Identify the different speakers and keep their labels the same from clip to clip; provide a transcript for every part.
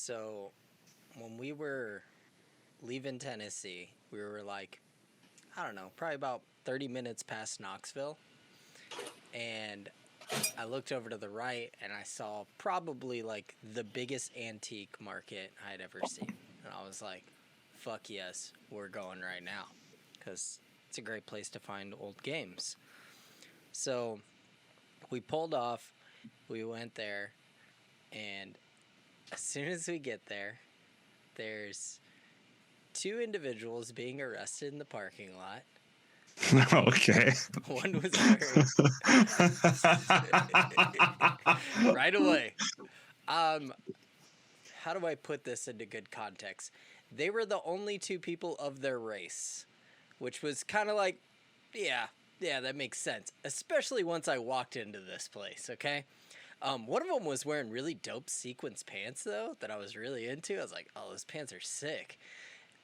Speaker 1: So when we were leaving Tennessee, we were like, I don't know, probably about 30 minutes past Knoxville. And I looked over to the right and I saw probably like the biggest antique market I'd ever seen. And I was like, fuck yes, we're going right now. Because it's a great place to find old games. So we pulled off, we went there, and as soon as we get there, there's two individuals being arrested in the parking lot.
Speaker 2: Okay.
Speaker 1: One was wearing right away. How do I put this into good context? They were the only two people of their race, which was kind of like, yeah, that makes sense. Especially once I walked into this place, okay? One of them was wearing really dope sequins pants, though, that I was really into. I was like, oh, those pants are sick.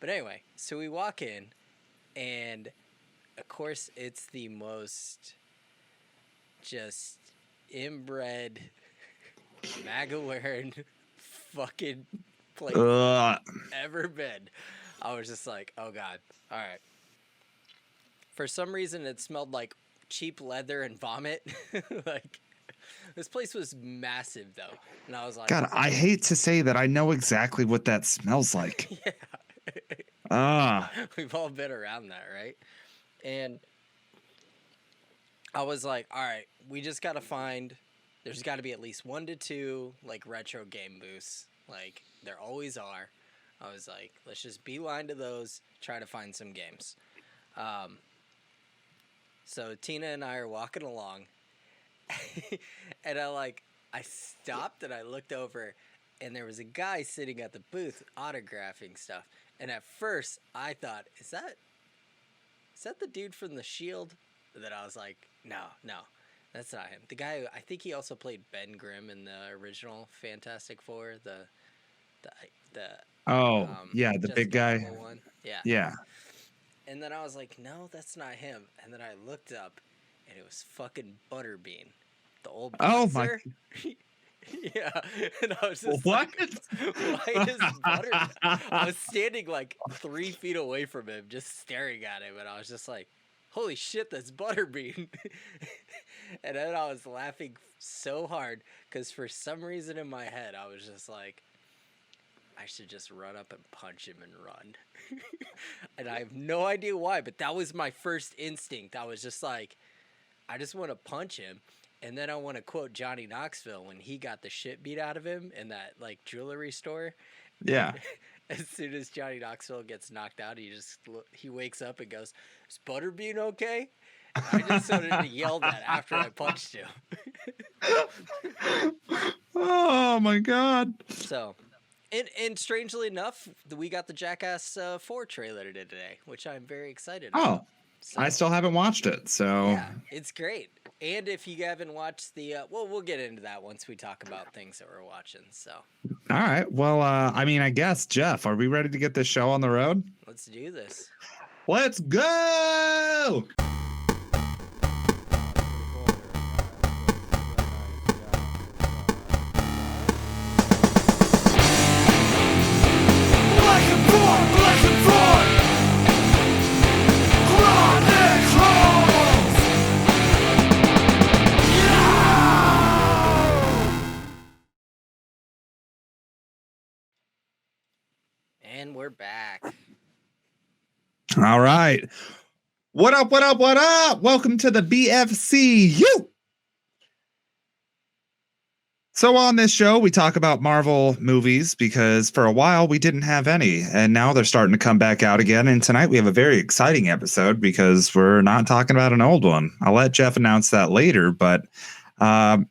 Speaker 1: But anyway, so we walk in, and of course, it's the most just inbred, MAGA-wearing fucking place ever been. I was just like, oh, God. All right. For some reason, it smelled like cheap leather and vomit. Like, this place was massive, though. And I was like...
Speaker 2: God, I hate to say that I know exactly what that smells like.
Speaker 1: Yeah. We've all been around that, right? And I was like, all right, we just got to find, there's got to be at least 1 to 2, like, retro game booths. Like, there always are. I was like, let's just beeline to those, try to find some games. So Tina and I are walking along, and I stopped and I looked over, and there was a guy sitting at the booth autographing stuff. And at first, I thought, is that the dude from The Shield? And then I was like, no, that's not him. The guy, I think he also played Ben Grimm in the original Fantastic Four, the
Speaker 2: the big guy
Speaker 1: one.
Speaker 2: Yeah.
Speaker 1: And then I was like, no, that's not him. And then I looked up, and it was fucking Butterbean, the old boxer.
Speaker 2: Oh
Speaker 1: my. Yeah, and I was just
Speaker 2: what?
Speaker 1: like, why is Butterbean? I was standing like 3 feet away from him, just staring at him, and I was just like, holy shit, that's Butterbean. And then I was laughing so hard, because for some reason in my head, I was just like, I should just run up and punch him and run. And I have no idea why, but that was my first instinct. I was just like, I just want to punch him. And then I want to quote Johnny Knoxville when he got the shit beat out of him in that like jewelry store.
Speaker 2: Yeah.
Speaker 1: As soon as Johnny Knoxville gets knocked out, he wakes up and goes, "Is Butterbean okay?" And I just started to yell that after I punched him.
Speaker 2: Oh my God.
Speaker 1: So, and strangely enough, we got the Jackass 4 trailer today, which I'm very excited about. So,
Speaker 2: I still haven't watched it, so
Speaker 1: yeah, it's great. And if you haven't watched the, we'll get into that once we talk about things that we're watching. So,
Speaker 2: all right. Well, I mean, I guess Jeff, are we ready to get this show on the road?
Speaker 1: Let's do this.
Speaker 2: Let's go.
Speaker 1: And we're back.
Speaker 2: All right. What up? Welcome to the BFC'S. So on this show, we talk about Marvel movies because for a while we didn't have any, and now they're starting to come back out again. And tonight we have a very exciting episode because we're not talking about an old one. I'll let Jeff announce that later, but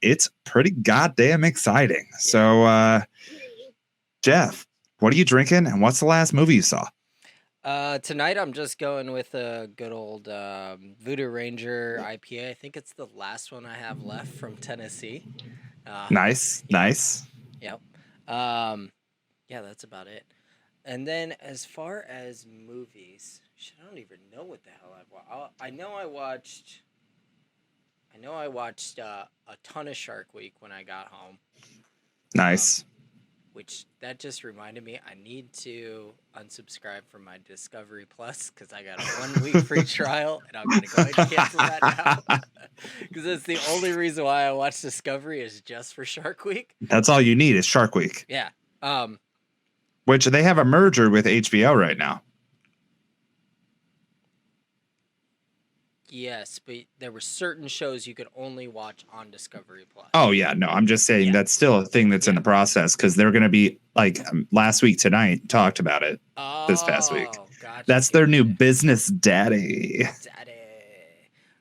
Speaker 2: it's pretty goddamn exciting. Yeah. So, Jeff, what are you drinking, and what's the last movie you saw?
Speaker 1: Tonight I'm just going with a good old Voodoo Ranger IPA. I think it's the last one I have left from Tennessee.
Speaker 2: Nice.
Speaker 1: Yep. Yeah, that's about it. And then as far as movies, I don't even know what the hell I've watched. I know I watched a ton of Shark Week when I got home.
Speaker 2: Nice.
Speaker 1: which that just reminded me I need to unsubscribe from my Discovery Plus because I got a 1 week free trial and I'm gonna go ahead and cancel that now because that's the only reason why I watch Discovery is just for Shark Week.
Speaker 2: That's all you need is Shark Week.
Speaker 1: Yeah.
Speaker 2: Which they have a merger with HBO right now.
Speaker 1: Yes, but there were certain shows you could only watch on Discovery Plus.
Speaker 2: Oh yeah, no, I'm just saying that's still a thing that's in the process because they're going to be like last week tonight talked about it this past week.
Speaker 1: Gotcha.
Speaker 2: That's their new business daddy.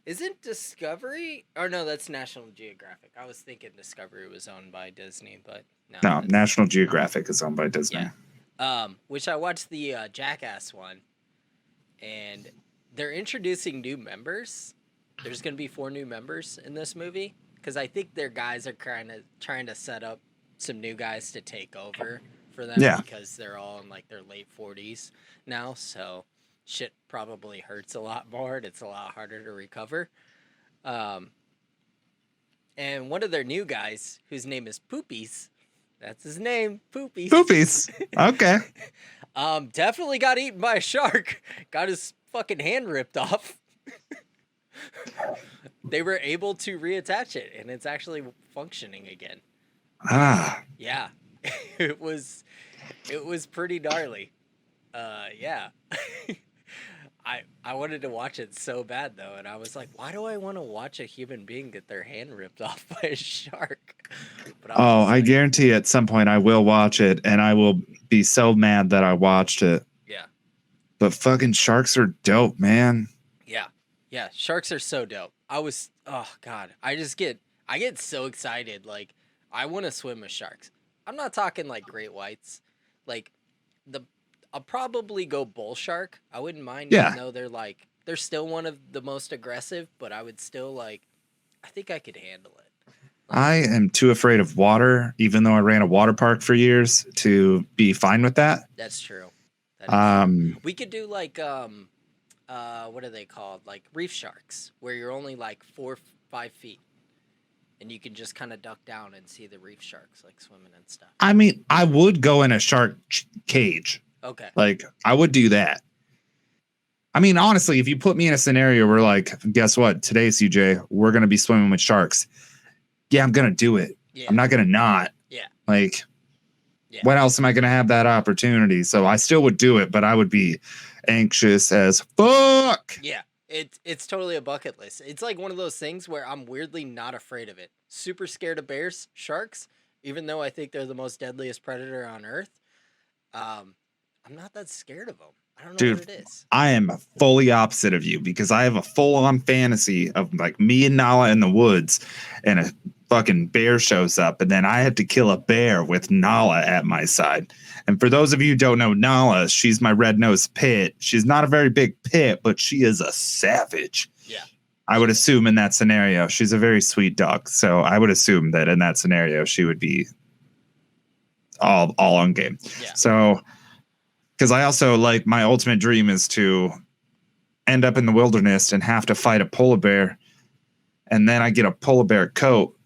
Speaker 1: Isn't Discovery? Or no, that's National Geographic. I was thinking Discovery was owned by Disney, but
Speaker 2: no, National Geographic is owned by Disney.
Speaker 1: Yeah. Which I watched the Jackass one, and they're introducing new members. There's going to be 4 new members in this movie because I think their guys are kind of trying to set up some new guys to take over for them because they're all in like their late 40s now. So shit probably hurts a lot more and it's a lot harder to recover. And one of their new guys, whose name is Poopies, that's his name, Poopies.
Speaker 2: Poopies. Okay.
Speaker 1: Definitely got eaten by a shark. Got his fucking hand ripped off. They were able to reattach it and it's actually functioning again. Yeah. It was pretty gnarly. Yeah. I wanted to watch it so bad though, and I was like, why do I want to watch a human being get their hand ripped off by a shark? But
Speaker 2: I guarantee at some point I will watch it and I will be so mad that I watched it.
Speaker 1: Yeah.
Speaker 2: But fucking sharks are dope, man.
Speaker 1: Yeah, sharks are so dope. I get so excited. Like, I want to swim with sharks. I'm not talking like great whites. Like, I'll probably go bull shark. I wouldn't mind, even though they're still one of the most aggressive, but I would still I think I could handle it.
Speaker 2: I am too afraid of water, even though I ran a water park for years, to be fine with that.
Speaker 1: That's true. True. We could do what are they called? Like reef sharks, where you're only like 4-5 feet, and you can just kind of duck down and see the reef sharks like swimming and stuff.
Speaker 2: I mean, I would go in a shark cage.
Speaker 1: Okay.
Speaker 2: Like, I would do that. I mean, honestly, if you put me in a scenario where, like, guess what? Today, CJ, we're going to be swimming with sharks. Yeah, I'm going to do it. Yeah. I'm not going to not.
Speaker 1: Yeah.
Speaker 2: Like, when else am I going to have that opportunity? So I still would do it, but I would be anxious as fuck.
Speaker 1: Yeah. It's totally a bucket list. It's like one of those things where I'm weirdly not afraid of it. Super scared of bears, sharks, even though I think they're the most deadliest predator on Earth. I'm not that scared of them. I don't know what it is.
Speaker 2: I am fully opposite of you because I have a full-on fantasy of like me and Nala in the woods and a fucking bear shows up and then I have to kill a bear with Nala at my side. And for those of you who don't know Nala, she's my red-nosed pit. She's not a very big pit, but she is a savage.
Speaker 1: Yeah.
Speaker 2: I would assume in that scenario, she's a very sweet dog. So I would assume that in that scenario, she would be all on game.
Speaker 1: Yeah.
Speaker 2: So... because I also like my ultimate dream is to end up in the wilderness and have to fight a polar bear. And then I get a polar bear coat.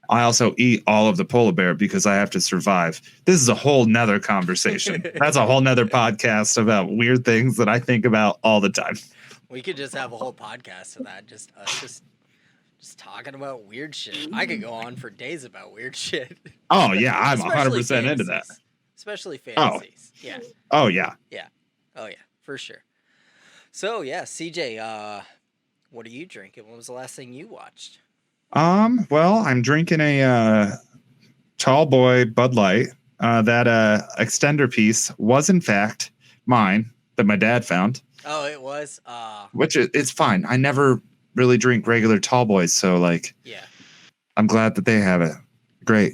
Speaker 2: I also eat all of the polar bear because I have to survive. This is a whole nother conversation. That's a whole nother podcast about weird things that I think about all the time.
Speaker 1: We could just have a whole podcast of that. Just us just talking about weird shit. I could go on for days about weird shit.
Speaker 2: Oh yeah. I'm 100% into that.
Speaker 1: Especially fantasies.
Speaker 2: Oh.
Speaker 1: Yeah.
Speaker 2: Oh yeah.
Speaker 1: Yeah. Oh yeah, for sure. So yeah, CJ, what are you drinking? What was the last thing you watched?
Speaker 2: Well, I'm drinking a Tall Boy Bud Light. That extender piece was in fact mine that my dad found.
Speaker 1: Oh, it was.
Speaker 2: Which it's fine. I never really drink regular Tall Boys, so like
Speaker 1: yeah.
Speaker 2: I'm glad that they have it. Great.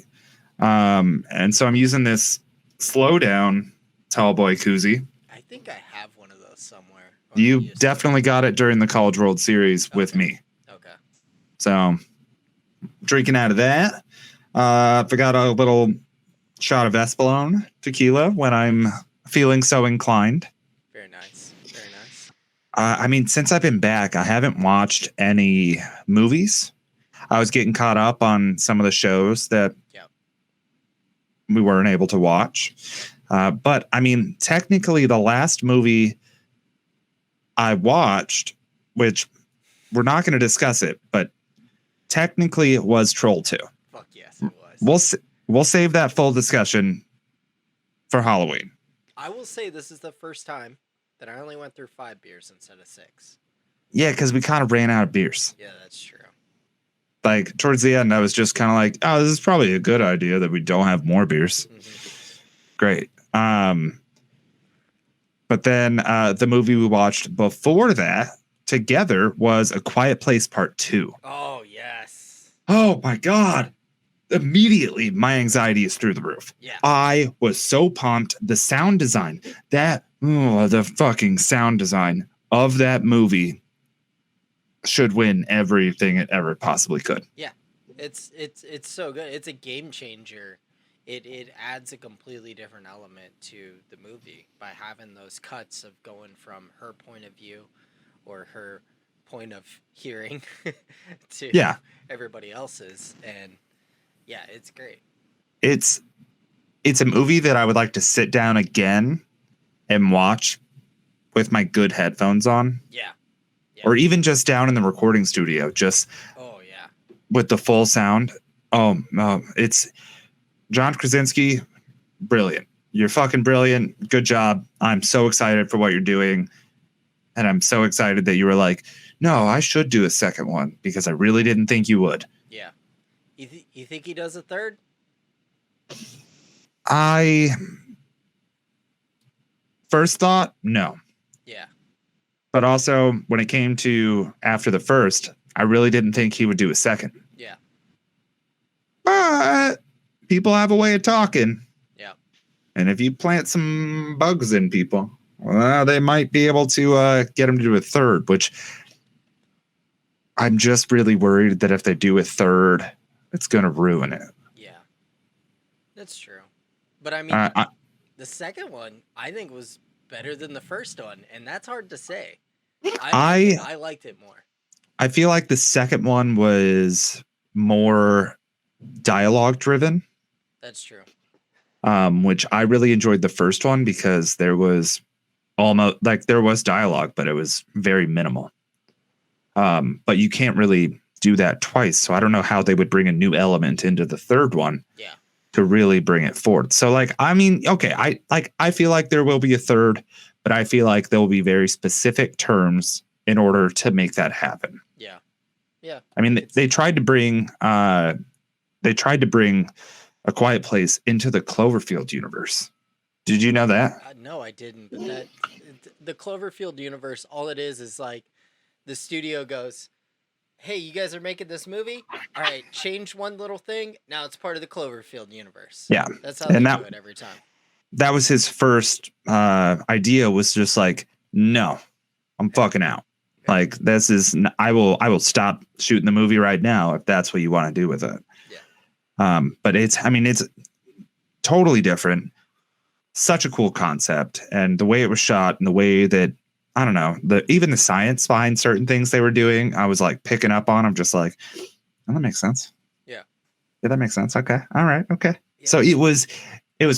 Speaker 2: And so I'm using this Slow Down Tall Boy koozie.
Speaker 1: I think I have one of those somewhere.
Speaker 2: You definitely got it during the College World Series with me.
Speaker 1: Okay.
Speaker 2: So drinking out of that. Forgot a little shot of Espolón tequila when I'm feeling so inclined.
Speaker 1: Very nice. Very nice.
Speaker 2: I mean, since I've been back, I haven't watched any movies. I was getting caught up on some of the shows that we weren't able to watch. But I mean, technically, the last movie I watched, which we're not going to discuss it, but technically it was Troll 2.
Speaker 1: Fuck yes, it was.
Speaker 2: We'll save that full discussion for Halloween.
Speaker 1: I will say this is the first time that I only went through 5 beers instead of 6.
Speaker 2: Yeah, because we kind of ran out of beers.
Speaker 1: Yeah, that's true.
Speaker 2: Like, towards the end, I was just kind of like, oh, this is probably a good idea that we don't have more beers. Mm-hmm. Great. But then the movie we watched before that together was A Quiet Place Part 2.
Speaker 1: Oh, yes.
Speaker 2: Oh, my God. Immediately, my anxiety is through the roof.
Speaker 1: Yeah.
Speaker 2: I was so pumped. The sound design, the fucking sound design of that movie should win everything it ever possibly could.
Speaker 1: Yeah. It's so good. It's a game changer. It adds a completely different element to the movie by having those cuts of going from her point of view or her point of hearing to everybody else's. And yeah, it's great.
Speaker 2: It's a movie that I would like to sit down again and watch with my good headphones on.
Speaker 1: Yeah.
Speaker 2: Or even just down in the recording studio, just with the full sound. Oh, no, it's John Krasinski, brilliant. You're fucking brilliant. Good job. I'm so excited for what you're doing. And I'm so excited that you were like, no, I should do a second one because I really didn't think you would.
Speaker 1: Yeah. You think he does a third?
Speaker 2: First thought, no.
Speaker 1: Yeah.
Speaker 2: But also, when it came to after the first, I really didn't think he would do a second.
Speaker 1: Yeah.
Speaker 2: But people have a way of talking.
Speaker 1: Yeah.
Speaker 2: And if you plant some bugs in people, well, they might be able to get them to do a third, which I'm just really worried that if they do a third, it's going to ruin it.
Speaker 1: Yeah. That's true. But I mean, the second one, I think, was better than the first one, and that's hard to say. I liked it more.
Speaker 2: I feel like the second one was more dialogue driven.
Speaker 1: That's true.
Speaker 2: Which I really enjoyed the first one because there was dialogue, but it was very minimal. But you can't really do that twice, so I don't know how they would bring a new element into the third one.
Speaker 1: Yeah.
Speaker 2: To really bring it forward. So I feel like there will be a third, but I feel like there will be very specific terms in order to make that happen.
Speaker 1: Yeah. Yeah.
Speaker 2: I mean, they tried to bring A Quiet Place into the Cloverfield universe. Did you know that?
Speaker 1: No, I didn't. But the Cloverfield universe, all it is like the studio goes, hey, you guys are making this movie? All right, change one little thing. Now it's part of the Cloverfield universe.
Speaker 2: Yeah.
Speaker 1: That's how they do it every time.
Speaker 2: That was his first idea, was just like, no, I'm fucking out. Okay. Like, this is, I will stop shooting the movie right now if that's what you want to do with it. Yeah. But it's totally different. Such a cool concept. And the way it was shot and the way that, I don't know, even the science behind certain things they were doing, I was like picking up on. I'm just like, oh, that makes sense.
Speaker 1: Yeah.
Speaker 2: Yeah, that makes sense. Okay. All right. Okay. Yeah. So it was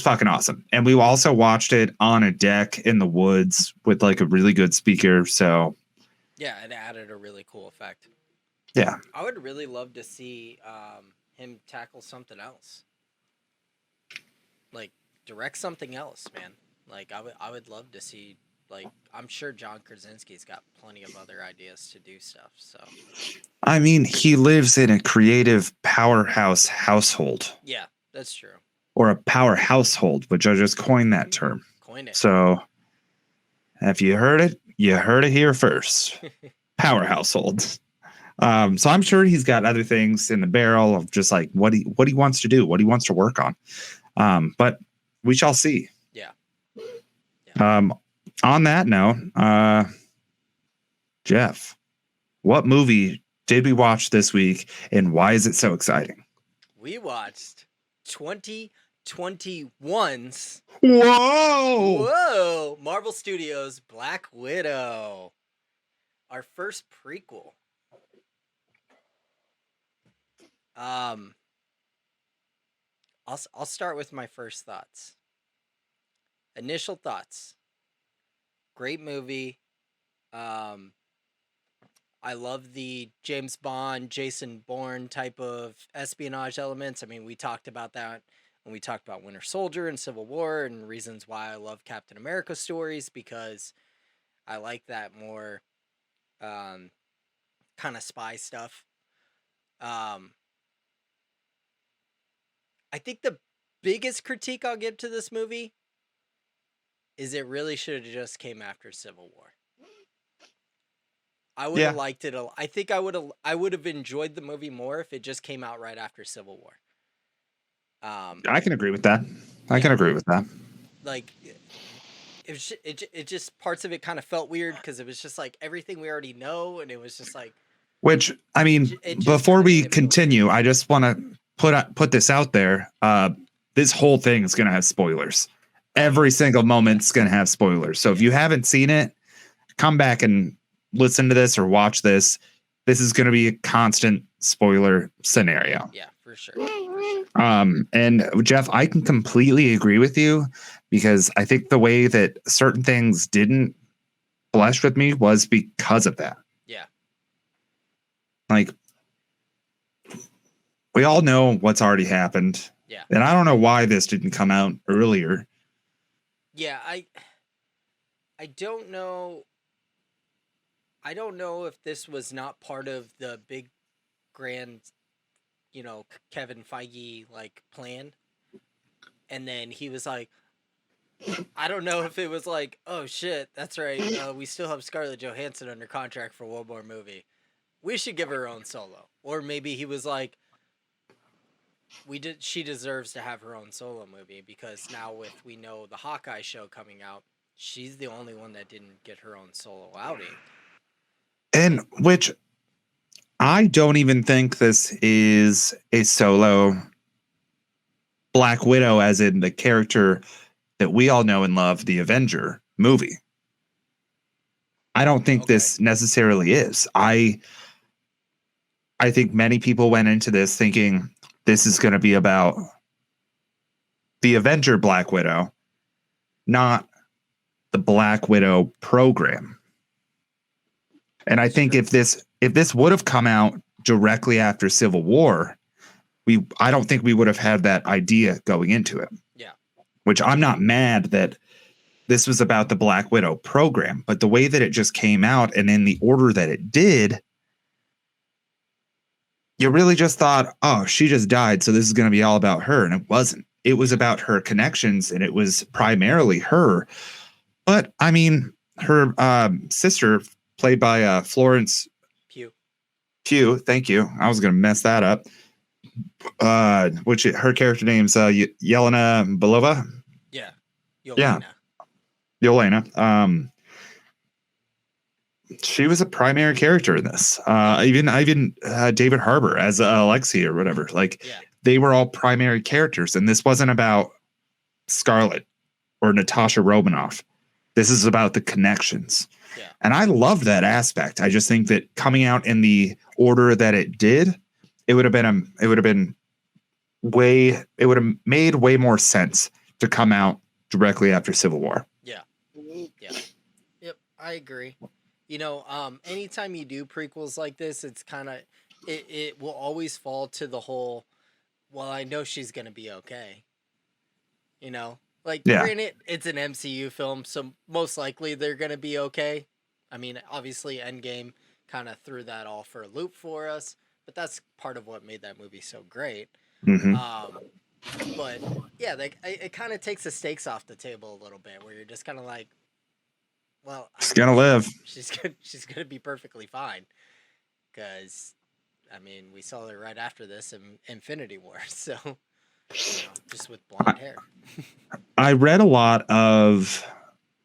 Speaker 2: fucking awesome. And we also watched it on a deck in the woods with like a really good speaker. So
Speaker 1: yeah, it added a really cool effect.
Speaker 2: Yeah.
Speaker 1: I would really love to see him tackle something else. Like direct something else, man. Like I would love to see. Like, I'm sure John Krasinski's got plenty of other ideas to do stuff. So,
Speaker 2: I mean, he lives in a creative powerhouse household.
Speaker 1: Yeah, that's true.
Speaker 2: Or a power household, which I just coined that term.
Speaker 1: Coined it.
Speaker 2: So, if you heard it here first. Power household. So I'm sure he's got other things in the barrel of just like what he wants to do, what he wants to work on. But we shall see.
Speaker 1: Yeah.
Speaker 2: On that note, Jeff, what movie did we watch this week and why is it so exciting?
Speaker 1: We watched 2021's Marvel Studios Black Widow. Our first prequel. I'll start with my first thoughts. Initial thoughts. Great movie. I love the James Bond, Jason Bourne type of espionage elements. I mean, we talked about that when we talked about Winter Soldier and Civil War, and reasons why I love Captain America stories, because I like that more kind of spy stuff. I think the biggest critique I'll give to this movie is it really should have just came after Civil War. I would have liked it. I think I would have enjoyed the movie more if it just came out right after Civil War.
Speaker 2: I can agree with that. I can agree with that.
Speaker 1: Like, it just parts of it kind of felt weird because it was just like everything we already know, and it was just like.
Speaker 2: Which, I mean, before we continue, I just want to put this out there. This whole thing is going to have spoilers. Every single moment's going to have spoilers. So if you haven't seen it, come back and listen to this or watch this. This is going to be a constant spoiler scenario.
Speaker 1: Yeah, for sure.
Speaker 2: And Jeff, I can completely agree with you, because I think the way that certain things didn't flesh with me was because of that.
Speaker 1: Yeah.
Speaker 2: Like, we all know what's already happened.
Speaker 1: Yeah.
Speaker 2: And I don't know why this didn't come out earlier.
Speaker 1: Yeah, I don't know. I don't know if this was not part of the big grand, Kevin Feige plan. And then he was like, I don't know if it was like, oh shit, that's right. We still have Scarlett Johansson under contract for one more movie. We should give her own solo. Or maybe he was like, she deserves to have her own solo movie, because now we know the Hawkeye show coming out, she's the only one that didn't get her own solo outing.
Speaker 2: And which I don't even think this is a solo Black Widow, as in the character that we all know and love, the Avenger movie. I don't think this necessarily is. I think many people went into this thinking this is going to be about the Avenger Black Widow, not the Black Widow program. And I think if this would have come out directly after Civil War, I don't think we would have had that idea going into it.
Speaker 1: Yeah.
Speaker 2: Which, I'm not mad that this was about the Black Widow program, but the way that it just came out and in the order that it did, you really just thought, oh, she just died, so this is going to be all about her. And it wasn't. It was about her connections, and it was primarily her. But, I mean, her sister, played by Florence Pugh, thank you. I was going to mess that up. Her character name's Elena Belova.
Speaker 1: Yeah.
Speaker 2: Elena. She was a primary character in this. Even David Harbour as Alexei or whatever. They were all primary characters, and this wasn't about Scarlett or Natasha Romanoff. This is about the connections.
Speaker 1: Yeah.
Speaker 2: And I loved that aspect. I just think that coming out in the order that it did, it would have made way more sense to come out directly after Civil War.
Speaker 1: Yeah. Yeah. Yep, I agree. Anytime you do prequels like this, it's kind of it will always fall to the whole, well, I know she's going to be okay. Granted, it's an MCU film, so most likely they're going to be okay. I mean, obviously Endgame kind of threw that all for a loop for us, but that's part of what made that movie so great.
Speaker 2: Mm-hmm.
Speaker 1: But yeah, it kind of takes the stakes off the table a little bit, where you're just kind of like, well,
Speaker 2: she's gonna live.
Speaker 1: She's gonna be perfectly fine, because, I mean, we saw her right after this in Infinity War, so just with blonde hair.
Speaker 2: I read a lot of.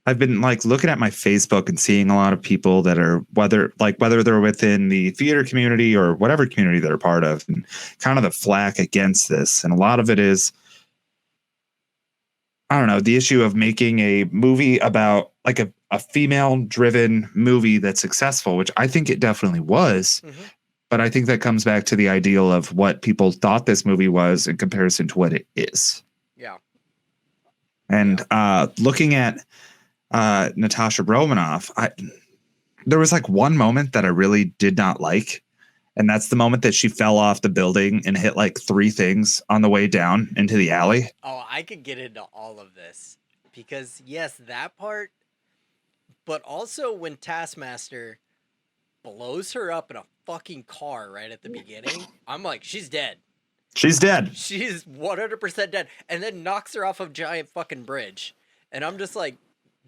Speaker 2: I've been looking at my Facebook and seeing a lot of people that are whether they're within the theater community or whatever community they're part of, and kind of the flack against this. And a lot of it is, I don't know, the issue of making a movie about a female driven movie that's successful, which I think it definitely was.
Speaker 1: Mm-hmm.
Speaker 2: But I think that comes back to the ideal of what people thought this movie was in comparison to what it is.
Speaker 1: Yeah.
Speaker 2: And looking at Natasha Romanoff, there was like one moment that I really did not like. And that's the moment that she fell off the building and hit like 3 things on the way down into the alley.
Speaker 1: Oh, I could get into all of this because yes, that part, but also when Taskmaster blows her up in a fucking car right at the beginning, I'm like, she's dead.
Speaker 2: She's dead.
Speaker 1: She's 100% dead. And then knocks her off a giant fucking bridge. And I'm just like,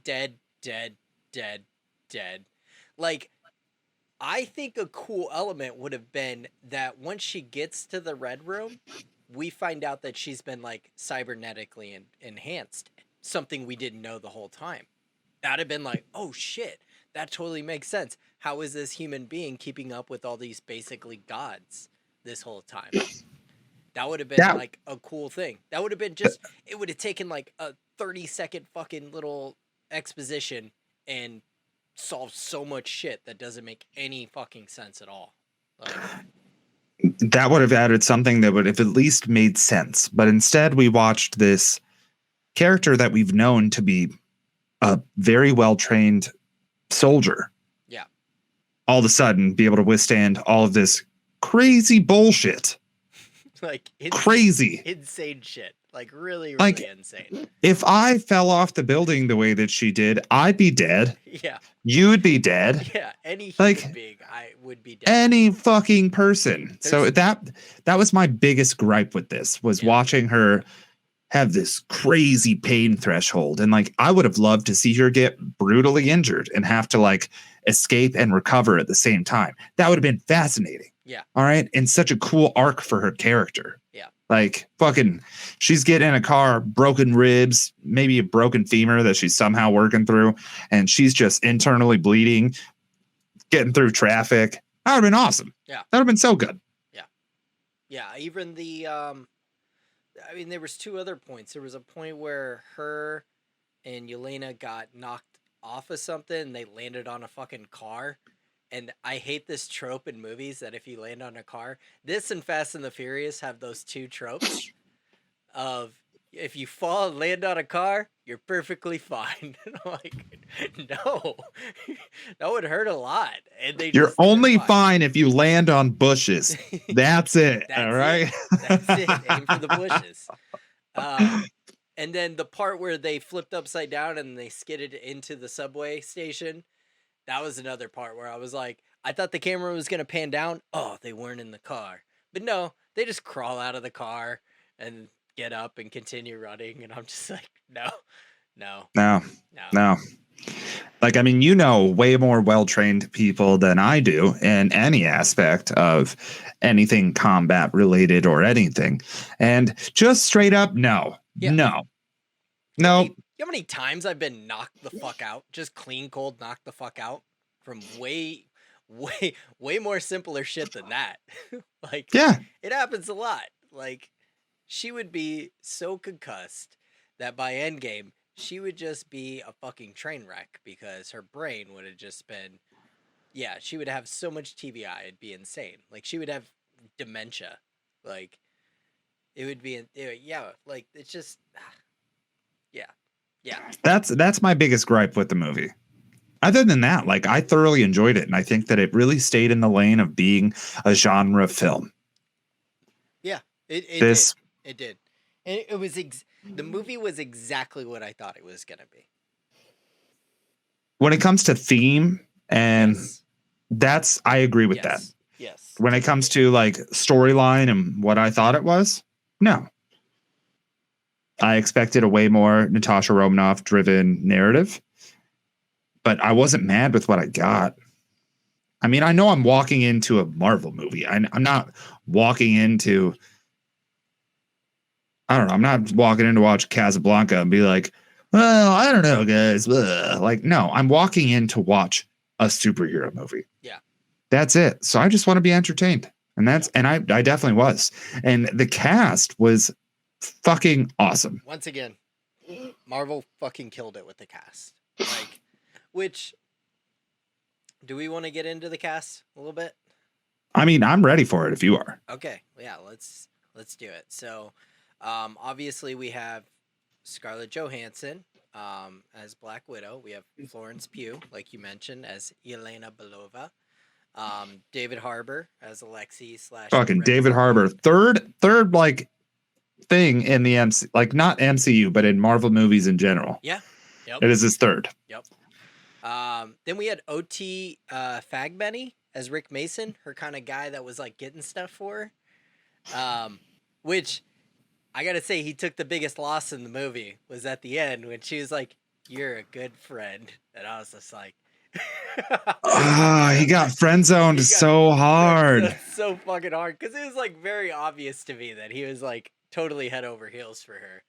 Speaker 1: dead, dead, dead, dead. Like, I think a cool element would have been that once she gets to the Red Room, we find out that she's been like cybernetically enhanced. Something we didn't know the whole time. That'd have been like, oh shit, that totally makes sense. How is this human being keeping up with all these basically gods this whole time? That would have been like a cool thing. That would have been just, it would have taken like a 30-second fucking little exposition and solved so much shit that doesn't make any fucking sense at all. Like,
Speaker 2: that would have added something that would have at least made sense. But instead, we watched this character that we've known to be a very well-trained soldier.
Speaker 1: Yeah.
Speaker 2: All of a sudden, be able to withstand all of this crazy bullshit.
Speaker 1: Like
Speaker 2: crazy,
Speaker 1: insane shit. Like really, really
Speaker 2: like,
Speaker 1: insane.
Speaker 2: If I fell off the building the way that she did, I'd be dead.
Speaker 1: Yeah.
Speaker 2: You'd be dead.
Speaker 1: Yeah. Any human being, I would be dead.
Speaker 2: Any fucking person. So that was my biggest gripe with this, was watching her have this crazy pain threshold. And like, I would have loved to see her get brutally injured and have to like escape and recover at the same time. That would have been fascinating.
Speaker 1: Yeah.
Speaker 2: All right. And such a cool arc for her character.
Speaker 1: Yeah.
Speaker 2: Like fucking, she's getting in a car, broken ribs, maybe a broken femur that she's somehow working through. And she's just internally bleeding, getting through traffic. That would have been awesome.
Speaker 1: Yeah.
Speaker 2: That would have been so good.
Speaker 1: Yeah. Yeah. Even the, I mean, there was 2 other points. There was a point where her and Elena got knocked off of something and they landed on a fucking car. And I hate this trope in movies that if you land on a car, this and Fast and the Furious have those 2 tropes of if you fall and land on a car, you're perfectly fine. And I'm like, no, that would hurt a lot. And
Speaker 2: you're only fine if you land on bushes. That's it.
Speaker 1: That's
Speaker 2: all right.
Speaker 1: That's it. Aim for the bushes. And then the part where they flipped upside down and they skidded into the subway station. That was another part where I was like, I thought the camera was going to pan down. Oh, they weren't in the car. But no, they just crawl out of the car and get up and continue running. And I'm just like, no.
Speaker 2: Like, I mean, you know, way more well-trained people than I do in any aspect of anything combat related or anything. And just straight up, no.
Speaker 1: Yeah.
Speaker 2: No.
Speaker 1: You know how many times I've been knocked the fuck out? Just clean, cold, knocked the fuck out from way more simpler shit than that. Like,
Speaker 2: yeah,
Speaker 1: it happens a lot. Like, she would be so concussed that by Endgame, she would just be a fucking train wreck because her brain would have just been, she would have so much TBI, it'd be insane. Like, she would have dementia. Like, it would be, like, it's just, yeah.
Speaker 2: That's my biggest gripe with the movie. Other than that, like, I thoroughly enjoyed it, and I think that it really stayed in the lane of being a genre film.
Speaker 1: Yeah, it did. And it was the movie was exactly what I thought it was gonna be.
Speaker 2: When it comes to theme, and I agree with that.
Speaker 1: Yes.
Speaker 2: When it comes to like storyline and what I thought it was, no. I expected a way more Natasha Romanoff driven narrative, but I wasn't mad with what I got. I mean, I know I'm walking into a Marvel movie. I'm not walking into, I don't know. I'm not walking in to watch Casablanca and be like, well, I don't know, guys. Like, no, I'm walking in to watch a superhero movie.
Speaker 1: Yeah.
Speaker 2: That's it. So I just want to be entertained. And I definitely was. And the cast was fucking awesome.
Speaker 1: Once again, Marvel fucking killed it with the cast. Like, which, do we want to get into the cast a little bit?
Speaker 2: I mean, I'm ready for it if you are.
Speaker 1: Okay, yeah, let's do it. So, obviously we have Scarlett Johansson as Black Widow. We have Florence Pugh, like you mentioned, as Elena Belova. David Harbour as Alexei slash
Speaker 2: Fucking
Speaker 1: Red
Speaker 2: David
Speaker 1: Skull.
Speaker 2: Harbour, third like thing in the MC, like not MCU, but in Marvel movies in general.
Speaker 1: Yeah. Yep.
Speaker 2: It is his third.
Speaker 1: Yep. Then we had O.T. Fagbenny as Rick Mason, her kind of guy that was like getting stuff for her. Which I gotta say, he took the biggest loss in the movie was at the end when she was like, "You're a good friend," and I was just like,
Speaker 2: He got friend zoned so hard.
Speaker 1: so fucking hard because it was like very obvious to me that he was like totally head over heels for her.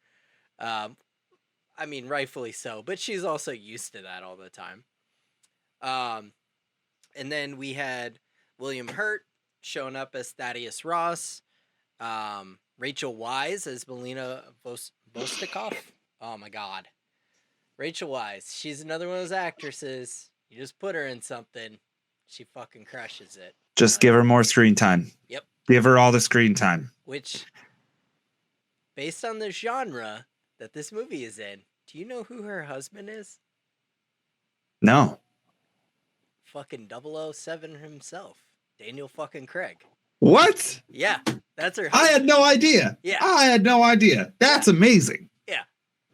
Speaker 1: I mean, rightfully so, but she's also used to that all the time. And then we had William Hurt showing up as Thaddeus Ross. Rachel Weisz as Melina Vostokov. Oh my god. Rachel Weisz. She's another one of those actresses. You just put her in something, she fucking crushes it.
Speaker 2: Just give her more screen time.
Speaker 1: Yep.
Speaker 2: Give her all the screen time.
Speaker 1: Which, based on the genre that this movie is in, do you know who her husband is?
Speaker 2: No.
Speaker 1: Fucking 007 himself. Daniel fucking Craig.
Speaker 2: What?
Speaker 1: Yeah, that's her husband.
Speaker 2: I had no idea.
Speaker 1: Yeah.
Speaker 2: I had no idea. That's amazing.
Speaker 1: Yeah.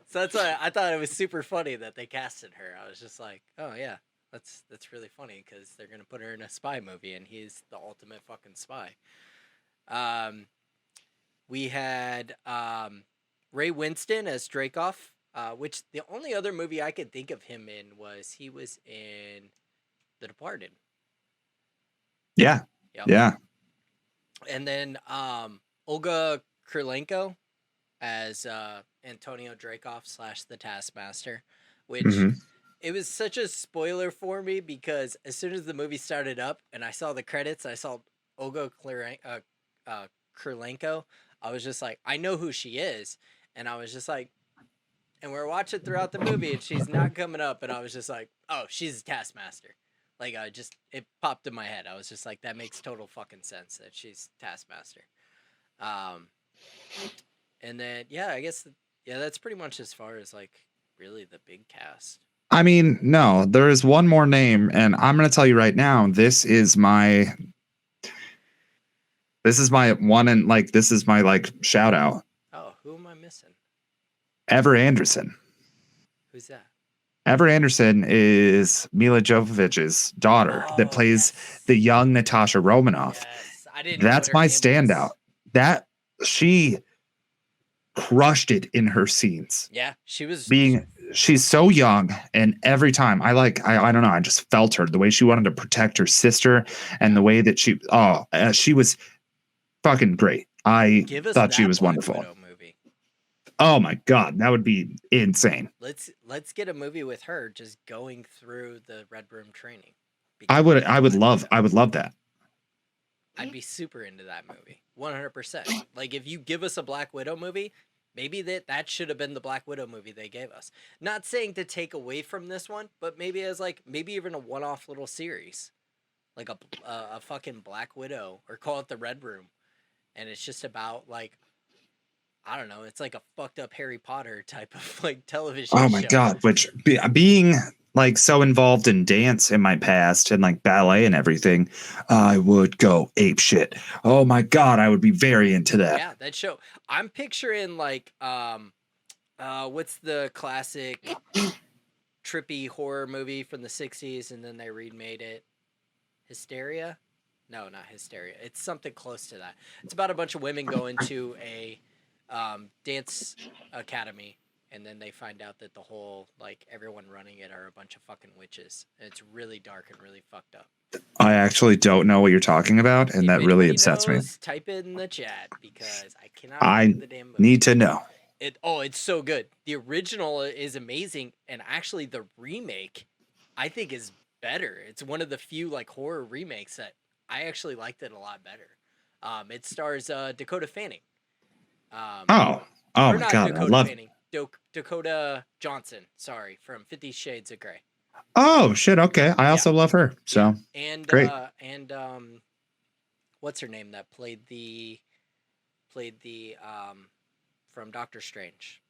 Speaker 1: So that's why I thought it was super funny that they casted her. I was just like, oh yeah, that's really funny because they're gonna put her in a spy movie and he's the ultimate fucking spy. We had Ray Winston as Dreykov, which the only other movie I could think of him in was he was in The Departed.
Speaker 2: Yeah.
Speaker 1: Yep.
Speaker 2: Yeah.
Speaker 1: And then Olga Kurylenko as Antonio Dreykov slash the Taskmaster, which it was such a spoiler for me because as soon as the movie started up and I saw the credits, I saw Olga Kurylenko. I was just like, I know who she is, and I was just like, and we're watching throughout the movie, and she's not coming up, and I was just like, oh, she's a Taskmaster. Like, it popped in my head. I was just like, that makes total fucking sense that she's Taskmaster. And then, yeah, I guess, that's pretty much as far as, like, really the big cast.
Speaker 2: I mean, no, there is one more name, and I'm going to tell you right now, this is my one, and, like, this is my, like, shout out.
Speaker 1: Oh, who am I missing?
Speaker 2: Ever Anderson.
Speaker 1: Who's that?
Speaker 2: Ever Anderson is Mila Jovovich's daughter that plays the young Natasha Romanoff.
Speaker 1: Yes. I didn't.
Speaker 2: That's my standout. That she crushed it in her scenes.
Speaker 1: Yeah, she was
Speaker 2: she's so young, and every time I don't know, I just felt her, the way she wanted to protect her sister and the way that she was fucking great. I thought she was wonderful.
Speaker 1: Movie.
Speaker 2: Oh my god, that would be insane.
Speaker 1: Let's get a movie with her just going through the Red Room training.
Speaker 2: I would love that.
Speaker 1: I'd be super into that movie. 100%. Like, if you give us a Black Widow movie, maybe that should have been the Black Widow movie they gave us. Not saying to take away from this one, but maybe as maybe even a one-off little series. Like a fucking Black Widow, or call it the Red Room. And it's just about, like, I don't know, it's like a fucked up Harry Potter type of, like, television show.
Speaker 2: Oh my god, which being like so involved in dance in my past and like ballet and everything, I would go ape shit. Oh my god, I would be very into that.
Speaker 1: Yeah, that show. I'm picturing like what's the classic trippy horror movie from the 60s and then they remade it? Hysteria? No, not Hysteria. It's something close to that. It's about a bunch of women going to a dance academy, and then they find out that the whole, like, everyone running it are a bunch of fucking witches. And it's really dark and really fucked up.
Speaker 2: I actually don't know what you're talking about, and that really upsets me.
Speaker 1: Type it in the chat because I cannot
Speaker 2: remember the damn movie. Need to know.
Speaker 1: It's so good. The original is amazing, and actually the remake, I think, is better. It's one of the few, like, horror remakes that I actually liked it a lot better. It stars Dakota Fanning.
Speaker 2: Oh my god,
Speaker 1: Dakota
Speaker 2: I love
Speaker 1: Fanning. Dakota Johnson, sorry, from 50 Shades of Grey.
Speaker 2: Oh shit, okay. I also love her. So
Speaker 1: and
Speaker 2: great.
Speaker 1: what's her name that played the from Doctor Strange,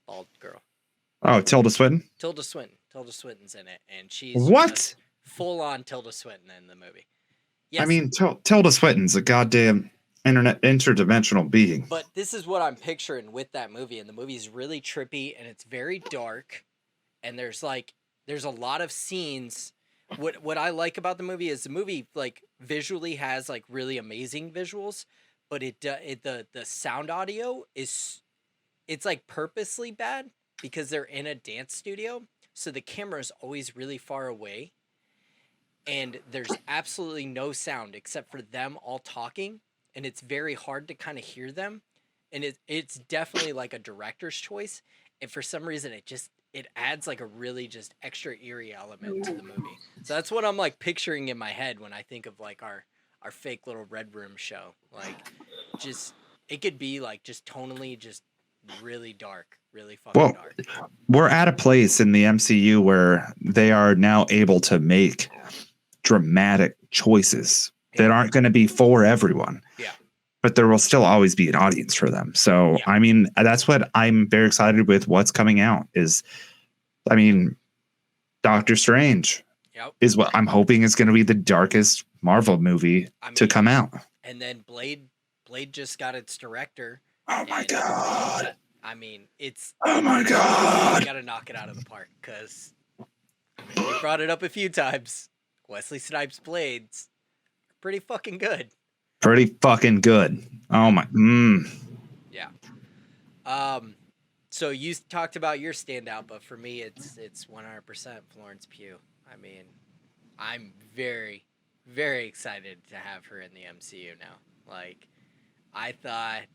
Speaker 1: bald girl.
Speaker 2: Oh, Tilda Swinton.
Speaker 1: Tilda Swinton. Tilda Swinton's in it, and she's
Speaker 2: What?
Speaker 1: Full on Tilda Swinton in the movie.
Speaker 2: Yes. I mean, Tilda Swinton's a goddamn interdimensional being.
Speaker 1: But this is what I'm picturing with that movie, and the movie's really trippy, and it's very dark, and there's a lot of scenes. What I like about the movie is the movie like visually has like really amazing visuals, but the sound audio it's like purposely bad because they're in a dance studio, so the camera is always really far away, and there's absolutely no sound except for them all talking, and it's very hard to kind of hear them, and it's definitely like a director's choice, and for some reason it adds like a really just extra eerie element to the movie. So that's what I'm like picturing in my head when I think of like our fake little Red Room show. Like, just it could be like just tonally just really dark, really fucking dark.
Speaker 2: We're at a place in the MCU where they are now able to make dramatic choices that aren't going to be for everyone.
Speaker 1: Yeah.
Speaker 2: But there will still always be an audience for them. So, I mean, that's what I'm very excited with what's coming out is, I mean, Doctor Strange is what I'm hoping is going to be the darkest Marvel movie to come out.
Speaker 1: And then Blade just got its director.
Speaker 2: Oh my God.
Speaker 1: I mean, it's...
Speaker 2: Oh my God.
Speaker 1: You got to knock it out of the park because we brought it up a few times. Wesley Snipes' Blades are pretty fucking good.
Speaker 2: Pretty fucking good. Oh my.
Speaker 1: Yeah. So you talked about your standout, but for me, it's 100% Florence Pugh. I mean, I'm very, very excited to have her in the MCU now. Like, I thought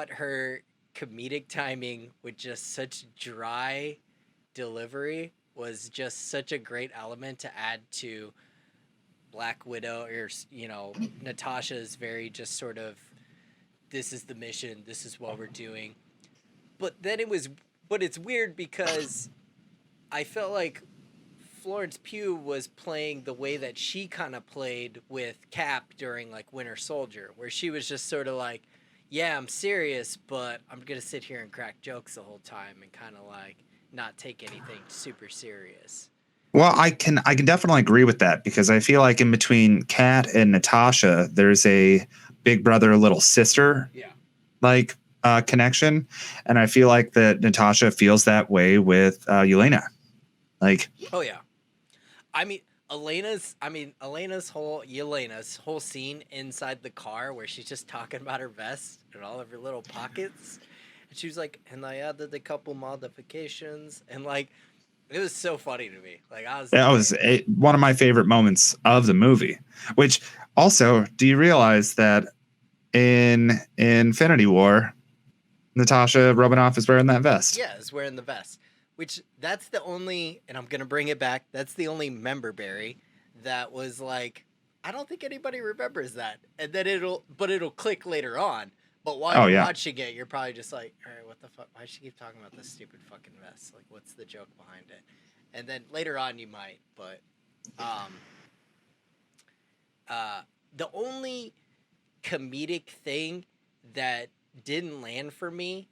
Speaker 1: her comedic timing with just such dry delivery was just such a great element to add to Black Widow, or, you know, Natasha's very just sort of, this is the mission, this is what we're doing. But then it's weird because I felt like Florence Pugh was playing the way that she kind of played with Cap during like Winter Soldier, where she was just sort of like, yeah, I'm serious, but I'm going to sit here and crack jokes the whole time and kind of like not take anything super serious.
Speaker 2: Well, I can definitely agree with that because I feel like in between Kat and Natasha, there's a big brother, little sister, like connection, and I feel like that Natasha feels that way with Elena. Like,
Speaker 1: oh yeah, I mean Elena's whole scene inside the car where she's just talking about her vest and all of her little pockets, and she was like, and I added a couple modifications, and like. It was so funny to me. Like that was
Speaker 2: one of my favorite moments of the movie. Which also, do you realize that in Infinity War, Natasha Romanoff is wearing that vest?
Speaker 1: Yeah, is wearing the vest. Which that's the only, and I'm gonna bring it back. That's the only member berry that was like, I don't think anybody remembers that, and then it'll click later on. But while you're watching it, you're probably just like, all right, what the fuck? Why does she keep talking about this stupid fucking vest? Like, what's the joke behind it? And then later on you might, but the only comedic thing that didn't land for me,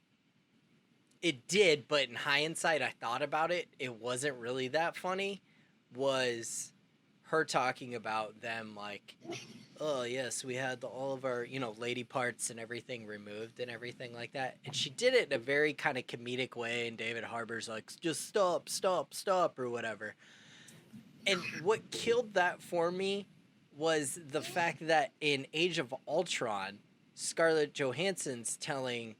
Speaker 1: it did, but in hindsight, I thought about it, it wasn't really that funny, was her talking about them like, oh yes, we had all of our, you know, lady parts and everything removed and everything like that. And she did it in a very kind of comedic way, and David Harbour's like, just stop or whatever. And what killed that for me was the fact that in Age of Ultron, Scarlett Johansson's telling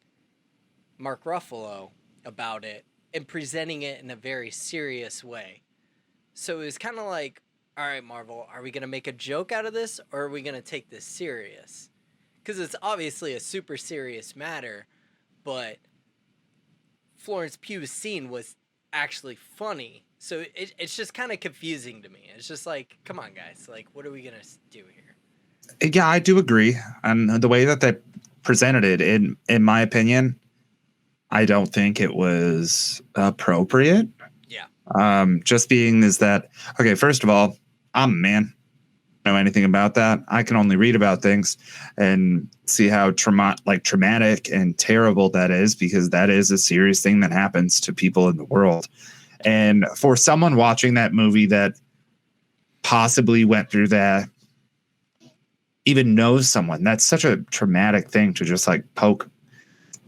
Speaker 1: Mark Ruffalo about it and presenting it in a very serious way. So it was kind of like, all right, Marvel, are we going to make a joke out of this, or are we going to take this serious? Because it's obviously a super serious matter, but Florence Pugh's scene was actually funny. So it's just kind of confusing to me. It's just like, come on, guys. Like, what are we going to do here?
Speaker 2: Yeah, I do agree. And the way that they presented it, in my opinion, I don't think it was appropriate.
Speaker 1: Yeah.
Speaker 2: Just being is that, okay, first of all, I'm a man. know anything about that. I can only read about things and see how traumatic and terrible that is, because that is a serious thing that happens to people in the world. And for someone watching that movie that possibly went through that, even knows someone, that's such a traumatic thing to just like poke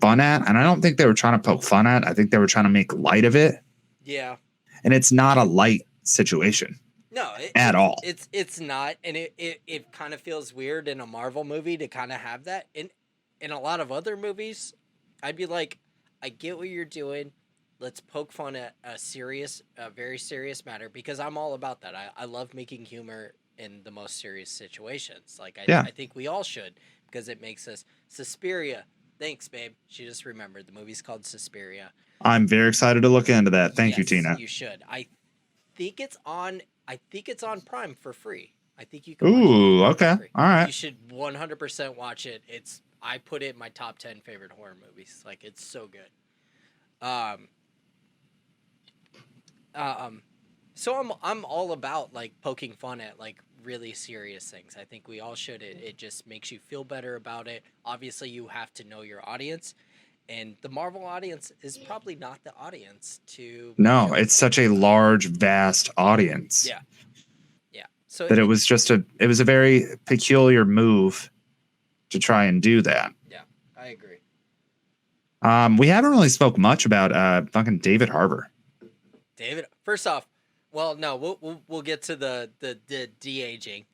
Speaker 2: fun at. And I don't think they were trying to poke fun at. I think they were trying to make light of it.
Speaker 1: Yeah.
Speaker 2: And it's not a light situation.
Speaker 1: No,
Speaker 2: at all.
Speaker 1: It's not, and it kind of feels weird in a Marvel movie to kind of have that. In a lot of other movies, I'd be like, I get what you're doing. Let's poke fun at a very serious matter, because I'm all about that. I love making humor in the most serious situations. Like I think we all should, because it makes us Suspiria. Thanks, babe. She just remembered the movie's called Suspiria.
Speaker 2: I'm very excited to look into that. Thank you, Tina.
Speaker 1: You should. I think it's on Prime for free. I think you can.
Speaker 2: Ooh, okay. All right.
Speaker 1: You should 100% watch it. I put it in my top 10 favorite horror movies. Like, it's so good. So I'm all about like poking fun at like really serious things. I think we all should. It just makes you feel better about it. Obviously, you have to know your audience. And the Marvel audience is probably not the audience to.
Speaker 2: No, it's such a large, vast audience.
Speaker 1: Yeah. So
Speaker 2: that it was a very peculiar move to try and do that.
Speaker 1: Yeah, I agree.
Speaker 2: We haven't really spoke much about fucking David Harbour.
Speaker 1: David, first off, well, no, we'll get to the de-aging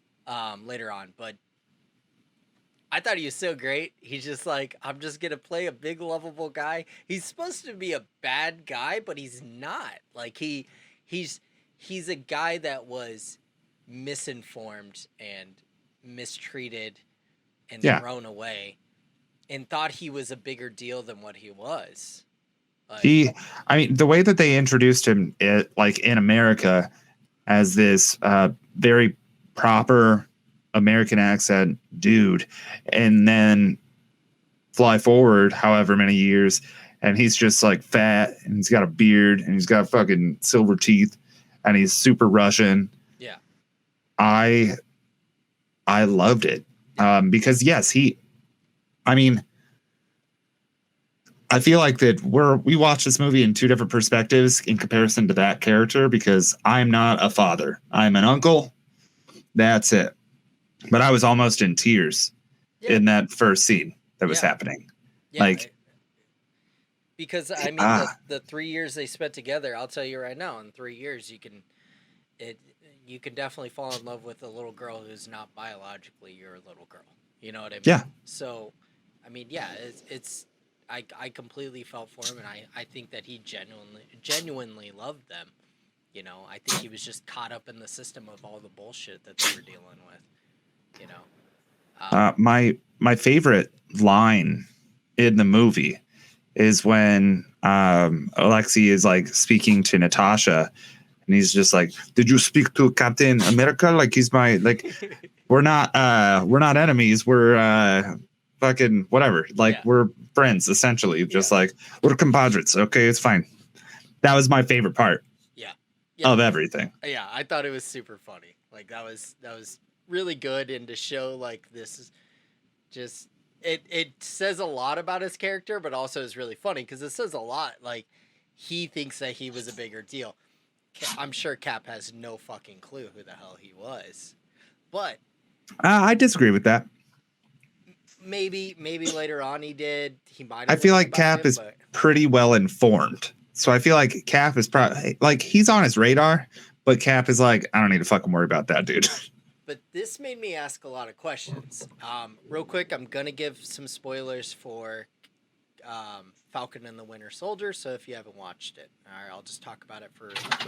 Speaker 1: later on, but I thought he was so great. He's just like, I'm just gonna play a big lovable guy. He's supposed to be a bad guy, but he's not. Like he's a guy that was misinformed and mistreated and thrown away, and thought he was a bigger deal than what he was. Like,
Speaker 2: the way that they introduced him, like in America, as this very proper American accent dude, and then fly forward however many years, and he's just like fat, and he's got a beard, and he's got fucking silver teeth, and he's super Russian.
Speaker 1: Yeah,
Speaker 2: I loved it because yes, I feel like that we watch this movie in two different perspectives in comparison to that character, because I'm not a father. I'm an uncle. That's it. But I was almost in tears in that first scene that was happening. Yeah,
Speaker 1: because I mean, the 3 years they spent together, I'll tell you right now, in 3 years, you can definitely fall in love with a little girl who's not biologically your little girl. You know what I mean?
Speaker 2: Yeah.
Speaker 1: So, I mean, yeah, I completely felt for him, and I think that he genuinely loved them. You know, I think he was just caught up in the system of all the bullshit that they were dealing with. You know,
Speaker 2: my favorite line in the movie is when Alexei is like speaking to Natasha, and he's just like, "Did you speak to Captain America? Like he's my like, we're not enemies. We're fucking whatever. Like we're friends essentially. Just like we're compadres. Okay, it's fine." That was my favorite part. Of everything.
Speaker 1: Yeah, I thought it was super funny. Like that was really good, and to show like this is just it says a lot about his character, but also is really funny because it says a lot. Like he thinks that he was a bigger deal. I'm sure Cap has no fucking clue who the hell he was, but
Speaker 2: I disagree with that.
Speaker 1: Maybe later on he did. He might.
Speaker 2: I feel like Cap is pretty well informed. So I feel like Cap is probably like he's on his radar, but Cap is like, I don't need to fucking worry about that, dude.
Speaker 1: But this made me ask a lot of questions. Real quick, I'm gonna give some spoilers for Falcon and the Winter Soldier. So if you haven't watched it, all right, I'll just talk about it for a quick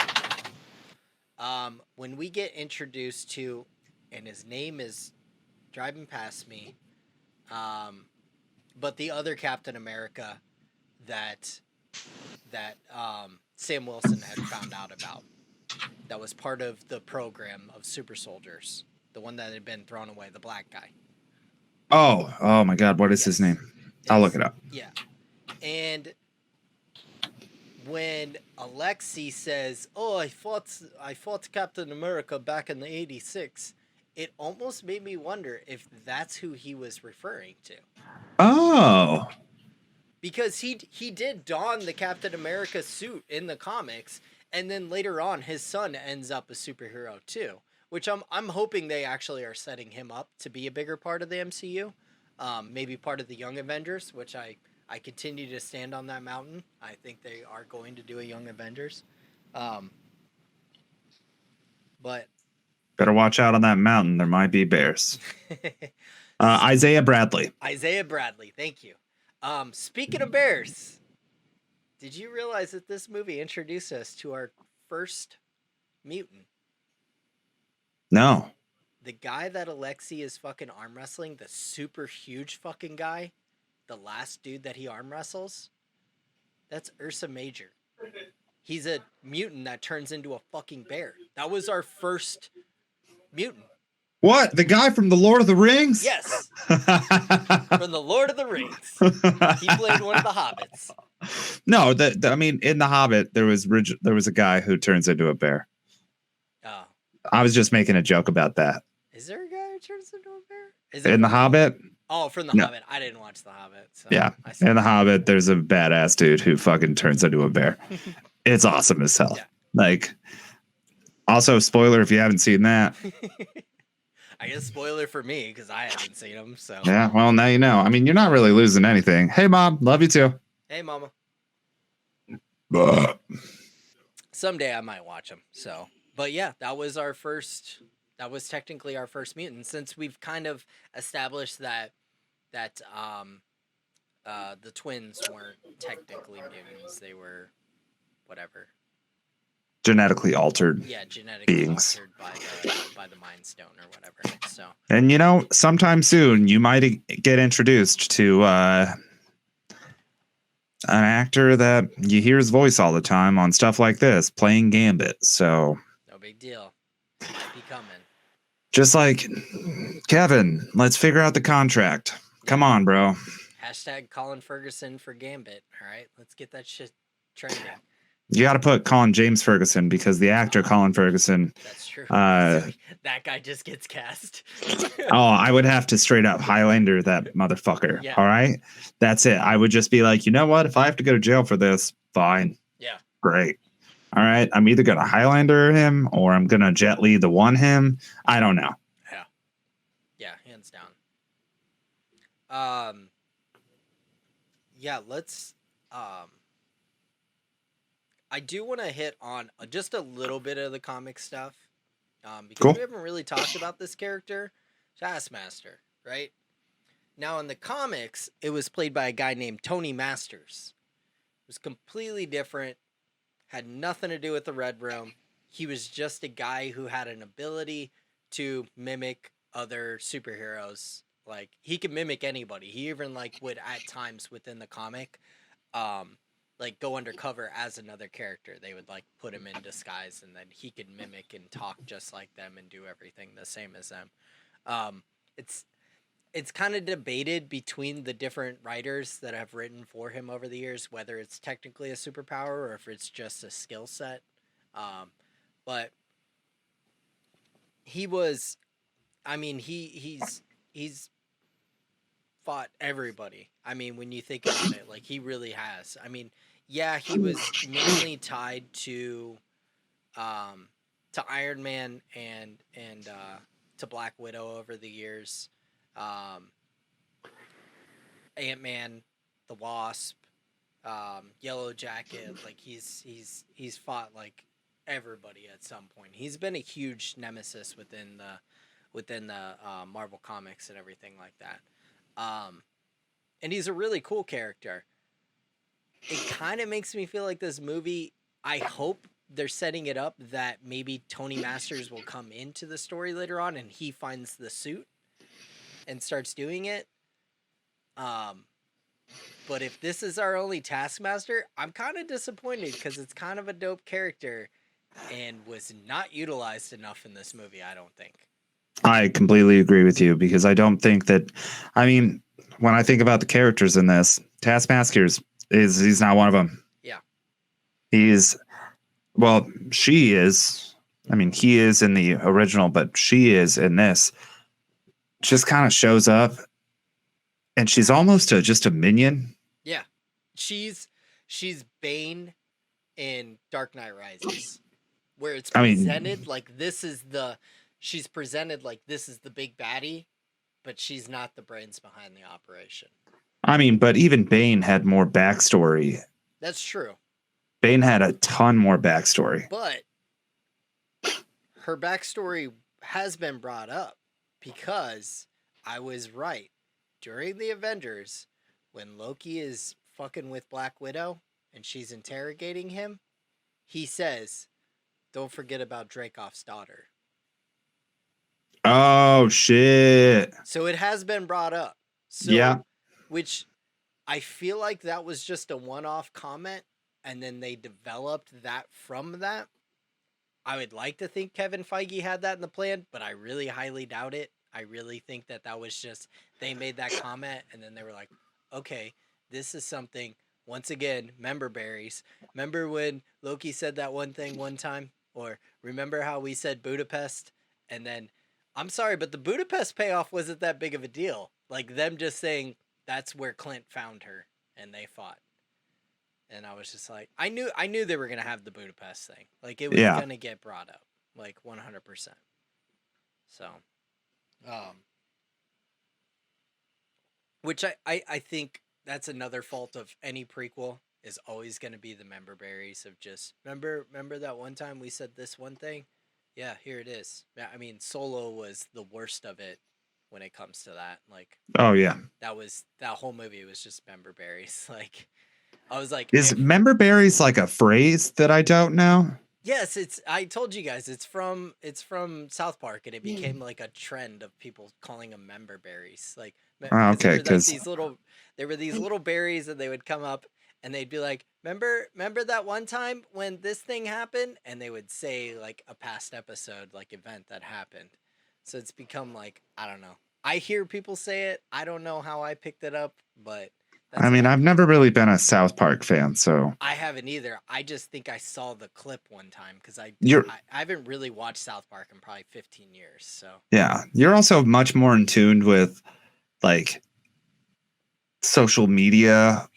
Speaker 1: minute. When we get introduced to, and his name is driving past me, but the other Captain America that Sam Wilson had found out about, that was part of the program of super soldiers, the one that had been thrown away, the black guy.
Speaker 2: Oh my God, what is his name? I'll look it up.
Speaker 1: Yeah, and when Alexei says, "Oh, I fought Captain America back in the '86," it almost made me wonder if that's who he was referring to.
Speaker 2: Oh.
Speaker 1: Because he did don the Captain America suit in the comics, and then later on his son ends up a superhero too, which I'm hoping they actually are setting him up to be a bigger part of the MCU, maybe part of the Young Avengers, which I continue to stand on that mountain. I think they are going to do a Young Avengers, but
Speaker 2: Better watch out on that mountain. There might be bears. Isaiah Bradley.
Speaker 1: Isaiah Bradley, thank you. Speaking of bears, did you realize that this movie introduced us to our first mutant?
Speaker 2: No.
Speaker 1: The guy that Alexei is fucking arm wrestling, the super huge fucking guy, the last dude that he arm wrestles, that's Ursa Major. He's a mutant that turns into a fucking bear. That was our first mutant.
Speaker 2: What? The guy from the Lord of the Rings?
Speaker 1: Yes. From the Lord of the Rings. He played one of the hobbits.
Speaker 2: No, I mean, in The Hobbit, there was a guy who turns into a bear.
Speaker 1: Oh.
Speaker 2: I was just making a joke about that.
Speaker 1: Is there a guy who turns into a bear?
Speaker 2: In The Hobbit?
Speaker 1: Oh, from The Hobbit. I didn't watch The Hobbit. So
Speaker 2: yeah. In The Hobbit, there's a badass dude who fucking turns into a bear. It's awesome as hell. Yeah. Like, also, spoiler if you haven't seen that.
Speaker 1: I guess spoiler for me because I haven't seen them. So
Speaker 2: yeah, well, now you know. I mean, you're not really losing anything. Hey, Mom, love you too.
Speaker 1: Hey, Mama.
Speaker 2: Bah.
Speaker 1: Someday I might watch them. So, but yeah, that was our first. That was technically our first mutant, since we've kind of established that the twins weren't technically mutants; they were whatever.
Speaker 2: Genetically altered.
Speaker 1: Yeah, genetically
Speaker 2: beings.
Speaker 1: Altered by the Mind Stone or whatever. So.
Speaker 2: And you know, sometime soon you might get introduced to an actor that you hear his voice all the time on stuff like this, playing Gambit. So.
Speaker 1: No big deal. Might be coming.
Speaker 2: Just like, Kevin, let's figure out the contract. Come on, bro.
Speaker 1: Hashtag Colin Ferguson for Gambit. All right, let's get that shit trending.
Speaker 2: You got to put Colin James Ferguson because the actor Colin Ferguson.
Speaker 1: That's true. That guy just gets cast.
Speaker 2: I would have to straight up Highlander that motherfucker. Yeah. All right. That's it. I would just be like, you know what? If I have to go to jail for this, fine.
Speaker 1: Yeah.
Speaker 2: Great. All right. I'm either going to Highlander him or I'm going to Jet Li the one him. I don't know.
Speaker 1: Yeah. Yeah. Hands down. Yeah. Let's. I do want to hit on just a little bit of the comic stuff, because we haven't really talked about this character, Taskmaster, right? Now, in the comics, it was played by a guy named Tony Masters. It was completely different, had nothing to do with the Red Room. He was just a guy who had an ability to mimic other superheroes. Like, he could mimic anybody. He even, like, would, at times within the comic, like go undercover as another character. They would like put him in disguise and then he could mimic and talk just like them and do everything the same as them. It's kind of debated between the different writers that have written for him over the years, whether it's technically a superpower or if it's just a skill set. But he was, I mean, he's fought everybody. I mean, when you think about it, like he really has. I mean, yeah, he was mainly tied to Iron Man and to Black Widow over the years. Ant-Man, the Wasp, Yellow Jacket. Like he's fought like everybody at some point. He's been a huge nemesis within the Marvel comics and everything like that. And he's a really cool character. It kind of makes me feel like this movie, I hope they're setting it up that maybe Tony Masters will come into the story later on and he finds the suit and starts doing it. But if this is our only Taskmaster, I'm kind of disappointed because it's kind of a dope character and was not utilized enough in this movie, I don't think.
Speaker 2: I completely agree with you because I don't think that, I mean, when I think about the characters in this, Taskmaster's he's not one of them.
Speaker 1: Yeah.
Speaker 2: She is, I mean, he is in the original, but she is in this. Just kind of shows up, and she's almost just a minion.
Speaker 1: Yeah, she's Bane in Dark Knight Rises, where it's
Speaker 2: I mean,
Speaker 1: presented like this is the she's presented like this is the big baddie, but she's not the brains behind the operation.
Speaker 2: but even Bane had more backstory.
Speaker 1: That's true.
Speaker 2: Bane had a ton more backstory.
Speaker 1: But her backstory has been brought up because I was right. During the Avengers, when Loki is fucking with Black Widow and she's interrogating him, he says, "Don't forget about Dreykov's daughter."
Speaker 2: Oh shit.
Speaker 1: So it has been brought up. So,
Speaker 2: yeah.
Speaker 1: Which I feel like that was just a one-off comment, and then they developed that from that. I would like to think Kevin Feige had that in the plan, but I really highly doubt it. I really think that was just, they made that comment, and then they were like, okay, this is something, once again, member berries. Remember when Loki said that one thing one time? Or remember how we said Budapest? And then, I'm sorry, but the Budapest payoff wasn't that big of a deal. Like, them just saying, that's where Clint found her, and they fought. And I was just like, I knew they were gonna have the Budapest thing. Like, it was gonna get brought up, like 100%. So, which I think that's another fault of any prequel, is always gonna be the member berries of just remember that one time we said this one thing, yeah, here it is. I mean, Solo was the worst of it when it comes to that. Like,
Speaker 2: oh yeah,
Speaker 1: that whole movie was just member berries. Like, I was like,
Speaker 2: is member berries like a phrase that I don't know?
Speaker 1: Yes, I told you guys it's from South Park, and it became like a trend of people calling them member berries. Like,
Speaker 2: okay, because
Speaker 1: there were these little berries, and they would come up, and they'd be like, remember that one time when this thing happened, and they would say like a past episode, like event that happened. So it's become like, I don't know. I hear people say it. I don't know how I picked it up, but
Speaker 2: I mean, I've never really been a South Park fan, so
Speaker 1: I haven't either. I just think I saw the clip one time because I haven't really watched South Park in probably 15 years. So
Speaker 2: yeah, you're also much more in tune with like social media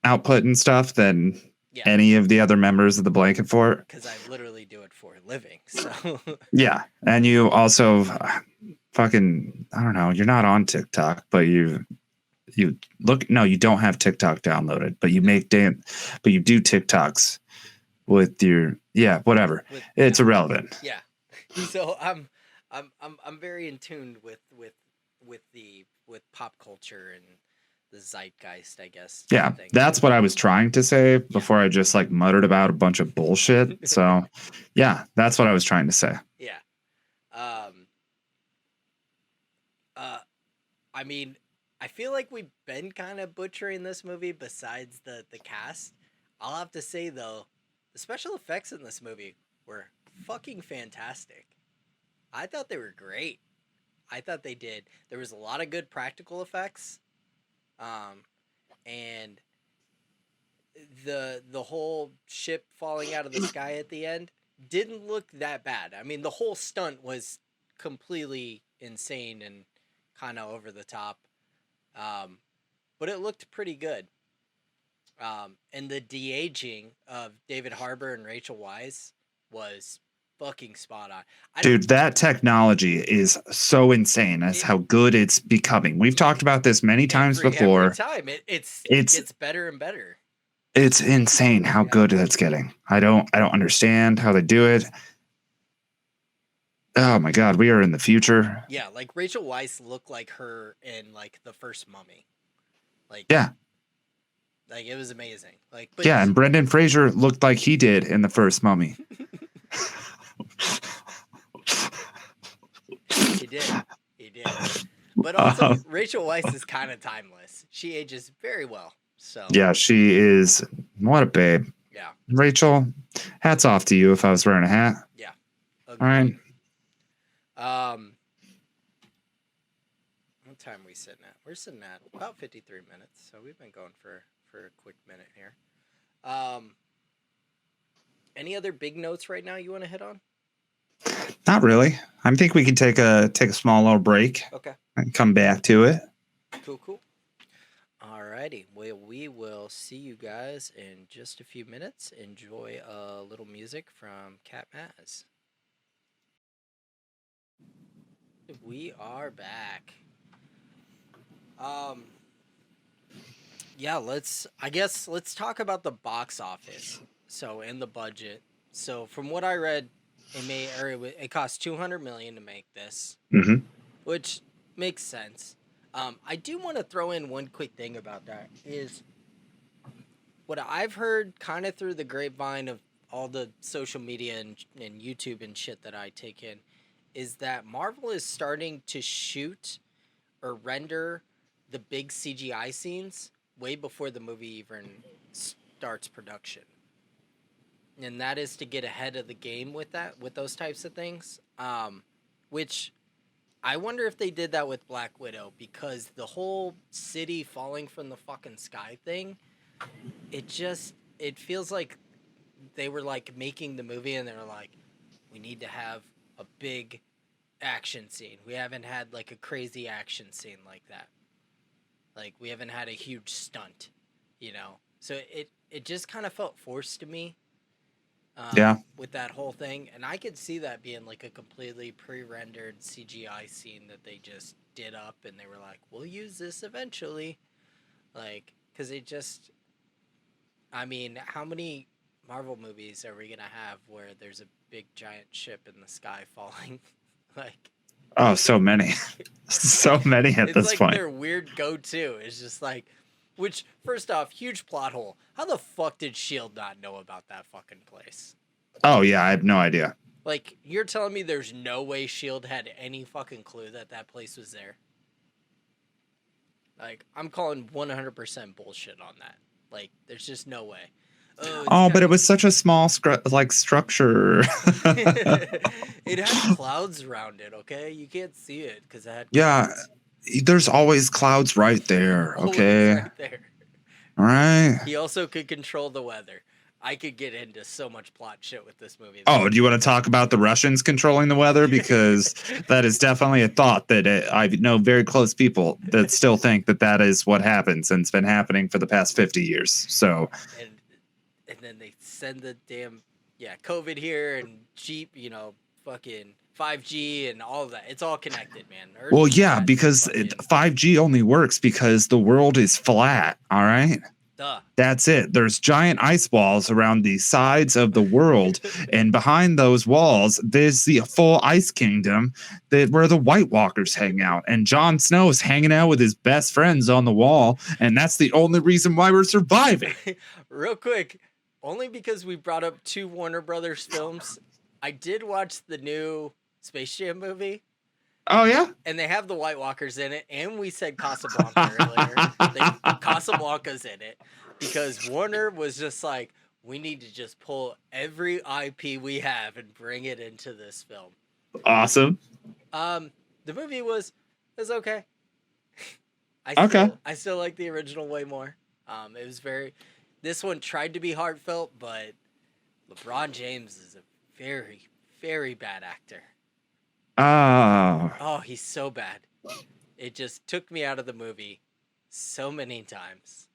Speaker 2: output and stuff than any of the other members of the Blanket Fort.
Speaker 1: Because I literally do it for a living. So
Speaker 2: yeah, and you also fucking, I don't know, you're not on TikTok, but you look, no, you don't have TikTok downloaded, but you but you do TikToks with your, whatever. It's irrelevant.
Speaker 1: Yeah. So I'm very in tune with pop culture and the zeitgeist, I guess.
Speaker 2: Yeah, that's what I was trying to say before I just like muttered about a bunch of bullshit. So yeah, that's what I was trying to say.
Speaker 1: Yeah. I mean, I feel like we've been kind of butchering this movie besides the cast. I'll have to say, though, the special effects in this movie were fucking fantastic. I thought they were great. I thought they did. There was a lot of good practical effects. And the whole ship falling out of the sky at the end didn't look that bad. I mean, the whole stunt was completely insane and kind of over the top. But it looked pretty good. And the de-aging of David Harbour and Rachel Weisz was fucking spot on.
Speaker 2: Dude, that technology is so insane as how good it's becoming. We've talked about this many times before.
Speaker 1: Every time it gets better and better.
Speaker 2: It's insane how good that's getting. I don't understand how they do it. Oh my god, we are in the future.
Speaker 1: Yeah, like Rachel Weisz looked like her in like the first Mummy. Like,
Speaker 2: yeah.
Speaker 1: Like, it was amazing. Like,
Speaker 2: but yeah, and Brendan Fraser looked like he did in the first Mummy.
Speaker 1: He did. But also, Rachel Weisz is kind of timeless. She ages very well. So
Speaker 2: yeah, she is. What a babe.
Speaker 1: Yeah.
Speaker 2: Rachel, hats off to you if I was wearing a hat.
Speaker 1: Yeah.
Speaker 2: Agreed. All right.
Speaker 1: What time are we sitting at? We're sitting at about 53 minutes, so we've been going for a quick minute here. Any other big notes right now you want to hit on?
Speaker 2: Not really. I think we can take a small little break.
Speaker 1: Okay.
Speaker 2: And come back to it.
Speaker 1: Cool. Alrighty. Well, we will see you guys in just a few minutes. Enjoy a little music from Cat Maz. We are back. Yeah, let's talk about the box office. So, and the budget. So, from what I read, it cost $200 million to make this, which makes sense. I do want to throw in one quick thing about that is what I've heard kind of through the grapevine of all the social media and YouTube and shit that I take in is that Marvel is starting to shoot or render the big CGI scenes way before the movie even starts production. And that is to get ahead of the game with those types of things. Which I wonder if they did that with Black Widow, because the whole city falling from the fucking sky thing, it feels like they were like making the movie and they were like, we need to have a big action scene. We haven't had like a crazy action scene like that. Like, we haven't had a huge stunt, you know? So it just kind of felt forced to me. With that whole thing. And I could see that being like a completely pre-rendered CGI scene that they just did up and they were like, we'll use this eventually. Like, because I mean, how many Marvel movies are we going to have where there's a big giant ship in the sky falling? Like,
Speaker 2: oh, so many. So many at this
Speaker 1: like
Speaker 2: point.
Speaker 1: Their weird go-to is just like, which, first off, huge plot hole. How the fuck did S.H.I.E.L.D. not know about that fucking place?
Speaker 2: Oh, yeah, I have no idea.
Speaker 1: Like, you're telling me there's no way S.H.I.E.L.D. had any fucking clue that place was there? Like, I'm calling 100% bullshit on that. Like, there's just no way.
Speaker 2: But it was such a small structure.
Speaker 1: It had clouds around it, okay? You can't see it because it had
Speaker 2: clouds. There's always clouds right there, okay?
Speaker 1: Right there.
Speaker 2: All right.
Speaker 1: He also could control the weather. I could get into so much plot shit with this movie.
Speaker 2: Oh, do you want to talk about the Russians controlling the weather? Because that is definitely a thought that I know very close people that still think that is what happens, and it's been happening for the past 50 years. So,
Speaker 1: and then they send the damn COVID here and cheap, fucking 5G and all of that. It's all connected, man.
Speaker 2: Well, yeah, because 5G only works because the world is flat. All right.
Speaker 1: Duh.
Speaker 2: That's it. There's giant ice walls around the sides of the world, and behind those walls, there's the full ice kingdom where the White Walkers hang out. And Jon Snow is hanging out with his best friends on the wall, and that's the only reason why we're surviving.
Speaker 1: Real quick, only because we brought up two Warner Brothers films, I did watch the new Space Jam movie.
Speaker 2: Oh, yeah?
Speaker 1: And they have the White Walkers in it, and we said Casablanca earlier. Casablanca's in it, because Warner was just like, we need to just pull every IP we have and bring it into this film.
Speaker 2: Awesome.
Speaker 1: The movie was okay. I still like the original way more. It was this one tried to be heartfelt, but LeBron James is a very, very bad actor. Oh, he's so bad. It just took me out of the movie so many times.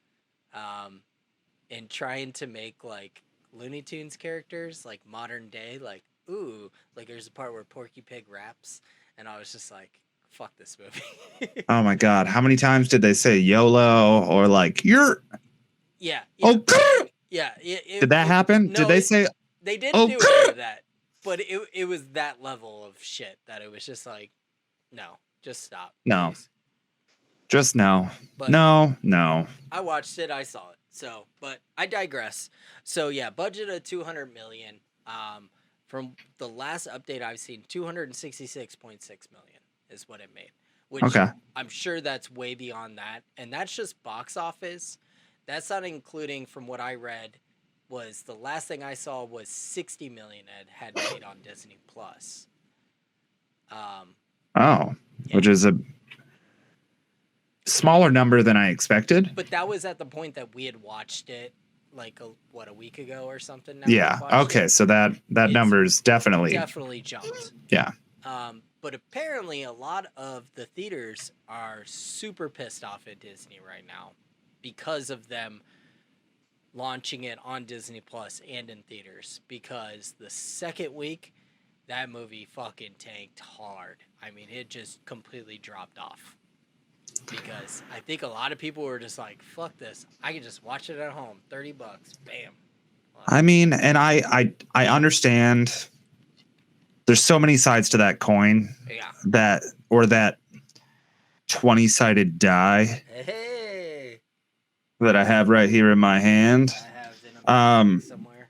Speaker 1: And trying to make like Looney Tunes characters like modern day, like, ooh, like there's a part where Porky Pig raps, and I was just like, fuck this movie.
Speaker 2: Oh my God. How many times did they say YOLO or like you're
Speaker 1: Yeah.
Speaker 2: Oh,
Speaker 1: yeah.
Speaker 2: Did that happen?
Speaker 1: No,
Speaker 2: did they say
Speaker 1: they didn't do any of that? But it was that level of shit that it was just like, no, just stop.
Speaker 2: No.
Speaker 1: Please.
Speaker 2: Just no.
Speaker 1: But
Speaker 2: no.
Speaker 1: I watched it, I saw it. So, but I digress. So yeah, budget of $200 million. From the last update I've seen, $266.6 million is what it made. Which I'm sure that's way beyond that. And that's just box office. That's not including, from what I read, was the last thing I saw was $60 million it had made on Disney Plus.
Speaker 2: Which is a smaller number than I expected.
Speaker 1: But that was at the point that we had watched it like a week ago or something. Now
Speaker 2: Yeah. Okay. So that
Speaker 1: It's
Speaker 2: number's definitely
Speaker 1: jumped.
Speaker 2: Yeah.
Speaker 1: But apparently, a lot of the theaters are super pissed off at Disney right now because of them launching it on Disney Plus and in theaters. Because the second week, that movie fucking tanked hard. I mean, it just completely dropped off. Because I think a lot of people were just like, fuck this. I can just watch it at home. $30. Bam.
Speaker 2: I mean, and I understand there's so many sides to that coin.
Speaker 1: Yeah.
Speaker 2: That 20-sided die.
Speaker 1: Hey.
Speaker 2: That I have right here in my hand.
Speaker 1: I have it in a bag somewhere.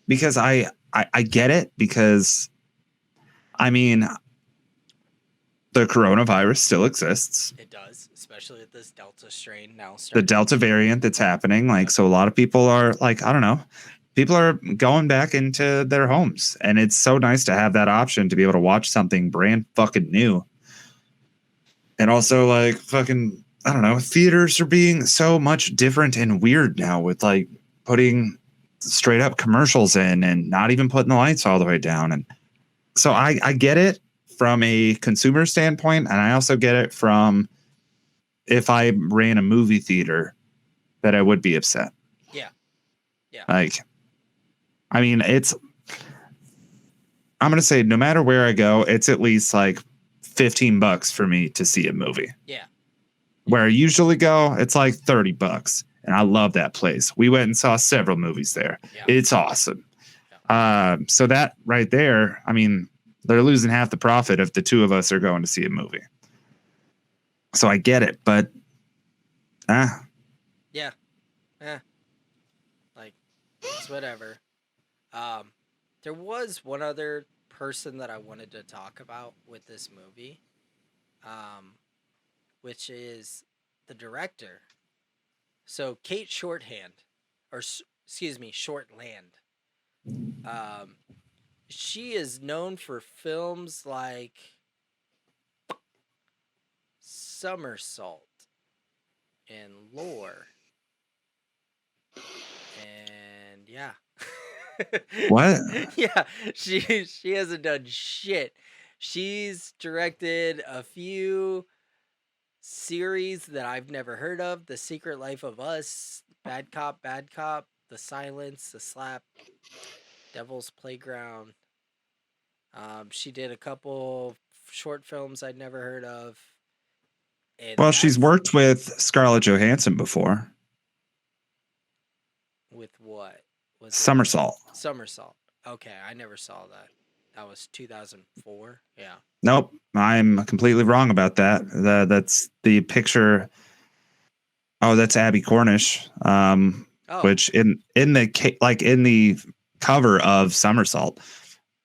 Speaker 2: Because I get it, because I mean, the coronavirus still exists.
Speaker 1: It does, especially with this Delta strain now.
Speaker 2: The Delta variant that's happening. Like, so a lot of people are like, I don't know, people are going back into their homes, and it's so nice to have that option to be able to watch something brand fucking new. And also, like, fucking, I don't know, theaters are being so much different and weird now with like putting straight up commercials in and not even putting the lights all the way down. And so I get it from a consumer standpoint, and I also get it from if I ran a movie theater that I would be upset.
Speaker 1: Yeah.
Speaker 2: Like, I mean, I'm going to say no matter where I go, it's at least like $15 for me to see a movie.
Speaker 1: Yeah.
Speaker 2: Where I usually go, it's like $30. And I love that place. We went and saw several movies there. Yeah. It's awesome. Yeah. So that right there, I mean, they're losing half the profit if the two of us are going to see a movie. So I get it, but
Speaker 1: yeah. Like, it's whatever. There was one other person that I wanted to talk about with this movie, which is the director. So Kate Shortland. She is known for films like Somersault and Lore. And yeah.
Speaker 2: What?
Speaker 1: Yeah, she hasn't done shit. She's directed a few series that I've never heard of: The Secret Life of Us, Bad Cop, The Silence, The Slap, Devil's Playground. She did a couple short films I'd never heard of.
Speaker 2: Well, she's worked with Scarlett Johansson before.
Speaker 1: With what?
Speaker 2: Somersault.
Speaker 1: Okay, I never saw that. That was 2004. Yeah.
Speaker 2: Nope, I'm completely wrong about that. That's the picture. Oh, that's Abby Cornish. Which in the cover of Somersault,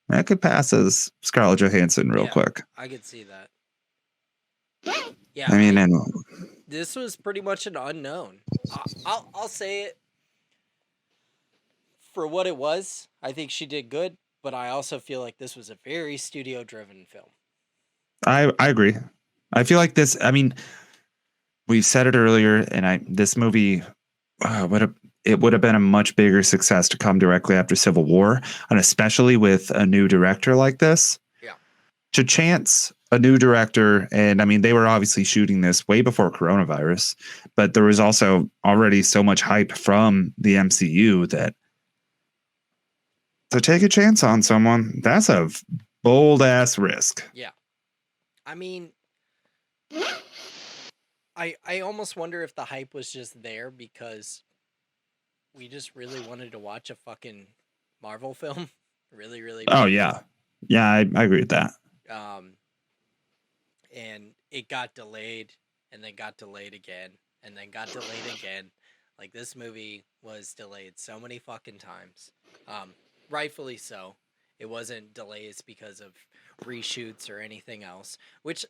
Speaker 2: that could pass as Scarlett Johansson real quick.
Speaker 1: I could see that. Yeah.
Speaker 2: I mean,
Speaker 1: this was pretty much an unknown. I'll say it for what it was. I think she did good, but I also feel like this was a very studio-driven film.
Speaker 2: I agree. I feel like this. I mean, we've said it earlier, and this movie would have been a much bigger success to come directly after Civil War, and especially with a new director like this.
Speaker 1: Yeah.
Speaker 2: To chance a new director, and I mean, they were obviously shooting this way before coronavirus, but there was also already so much hype from the MCU that to take a chance on someone, that's a bold ass risk.
Speaker 1: Yeah. I mean, I almost wonder if the hype was just there because we just really wanted to watch a fucking Marvel film. Really, really.
Speaker 2: Oh, yeah. Yeah, I agree with that.
Speaker 1: And it got delayed, and then got delayed again, and then got delayed again. Like, this movie was delayed so many fucking times. Rightfully so. It wasn't delays because of reshoots or anything else, which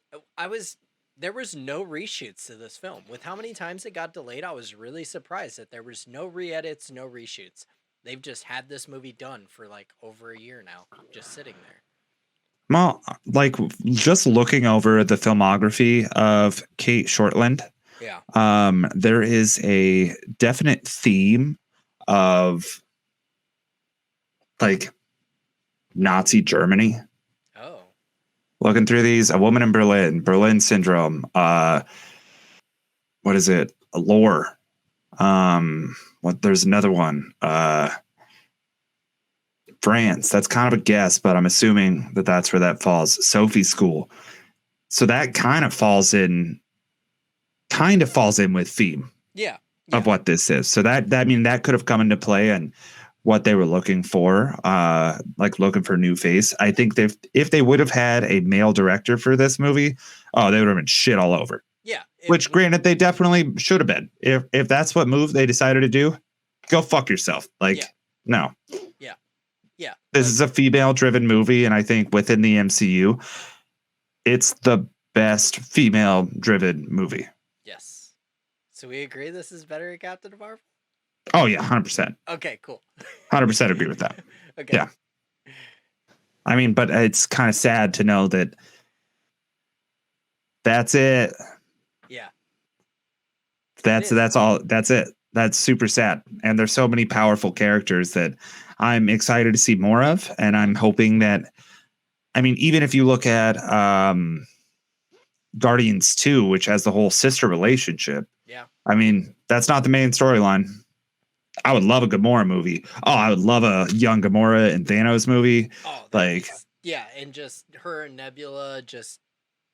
Speaker 1: there was no reshoots to this film. With how many times it got delayed, I was really surprised that there was no re-edits, no reshoots. They've just had this movie done for like over a year now, just sitting there.
Speaker 2: Well, like just looking over the filmography of Kate Shortland,
Speaker 1: yeah,
Speaker 2: there is a definite theme of like Nazi Germany.
Speaker 1: Oh.
Speaker 2: Looking through these, A Woman in Berlin, Berlin Syndrome, what is it? Lore. There's another one. France. That's kind of a guess, but I'm assuming that that's where that falls. Sophie School. So that kind of falls in with theme of what this is. So that could have come into play and what they were looking for, like looking for a new face. I think if they would have had a male director for this movie, they would have been shit all over.
Speaker 1: Yeah.
Speaker 2: Which, granted, they definitely should have been. If that's what move they decided to do, go fuck yourself. No.
Speaker 1: Yeah. Yeah.
Speaker 2: This is a female-driven movie, and I think within the MCU, it's the best female-driven movie.
Speaker 1: Yes. So we agree this is better than Captain Marvel?
Speaker 2: Oh, yeah, 100%.
Speaker 1: Okay, cool.
Speaker 2: 100% agree with that.
Speaker 1: Okay.
Speaker 2: Yeah. I mean, but it's kind of sad to know that that's it.
Speaker 1: Yeah.
Speaker 2: That's all. That's it. That's super sad. And there's so many powerful characters that I'm excited to see more of. And I'm hoping that, I mean, even if you look at Guardians 2, which has the whole sister relationship.
Speaker 1: Yeah.
Speaker 2: I mean, that's not the main storyline. I would love a Gamora movie. Oh, I would love a young Gamora and Thanos movie.
Speaker 1: Oh, yeah, and just her and Nebula just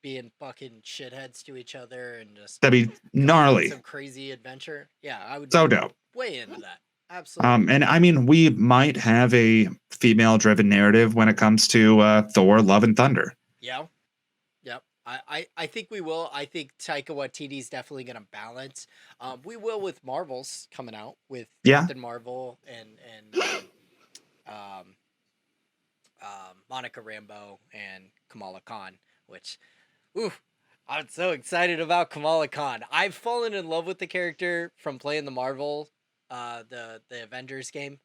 Speaker 1: being fucking shitheads to each other and just
Speaker 2: that'd be gnarly.
Speaker 1: Some crazy adventure. Yeah, I would.
Speaker 2: So dope.
Speaker 1: Way into that. Absolutely.
Speaker 2: And I mean, we might have a female-driven narrative when it comes to Thor: Love and Thunder.
Speaker 1: Yeah. Yep. I think we will. I think Taika Waititi's definitely going to balance. We will with Marvel's coming out with Captain Marvel and Monica Rambeau and Kamala Khan, which, I'm so excited about Kamala Khan. I've fallen in love with the character from playing the Marvel, the Avengers game.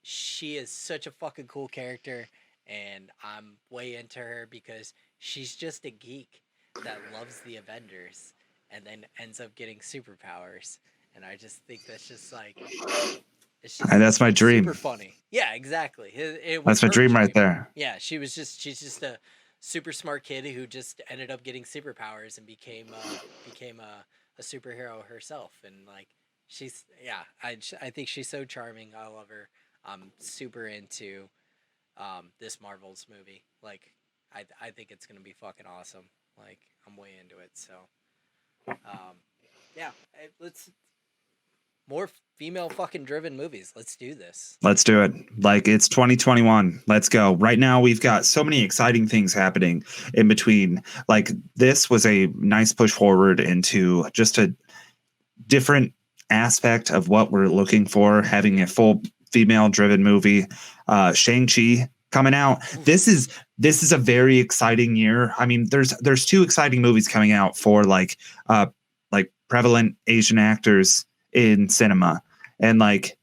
Speaker 1: She is such a fucking cool character, and I'm way into her because she's just a geek that loves the Avengers and then ends up getting superpowers. And I just think that's just like,
Speaker 2: that's my dream.
Speaker 1: Super funny. Yeah, exactly.
Speaker 2: That's my dream right there.
Speaker 1: Yeah, she's just a super smart kid who just ended up getting superpowers and became a superhero herself. And like, I think she's so charming. I love her. I'm super into this Marvel's movie. Like, I think it's gonna be fucking awesome. Like, I'm way into it. So, let's more female fucking driven movies. Let's do this.
Speaker 2: Let's do it. Like, it's 2021. Let's go. Right now, we've got so many exciting things happening in between. Like, this was a nice push forward into just a different aspect of what we're looking for, having a full female driven movie. Shang-Chi coming out. This is a very exciting year. I mean, there's two exciting movies coming out for like prevalent Asian actors in cinema, and like,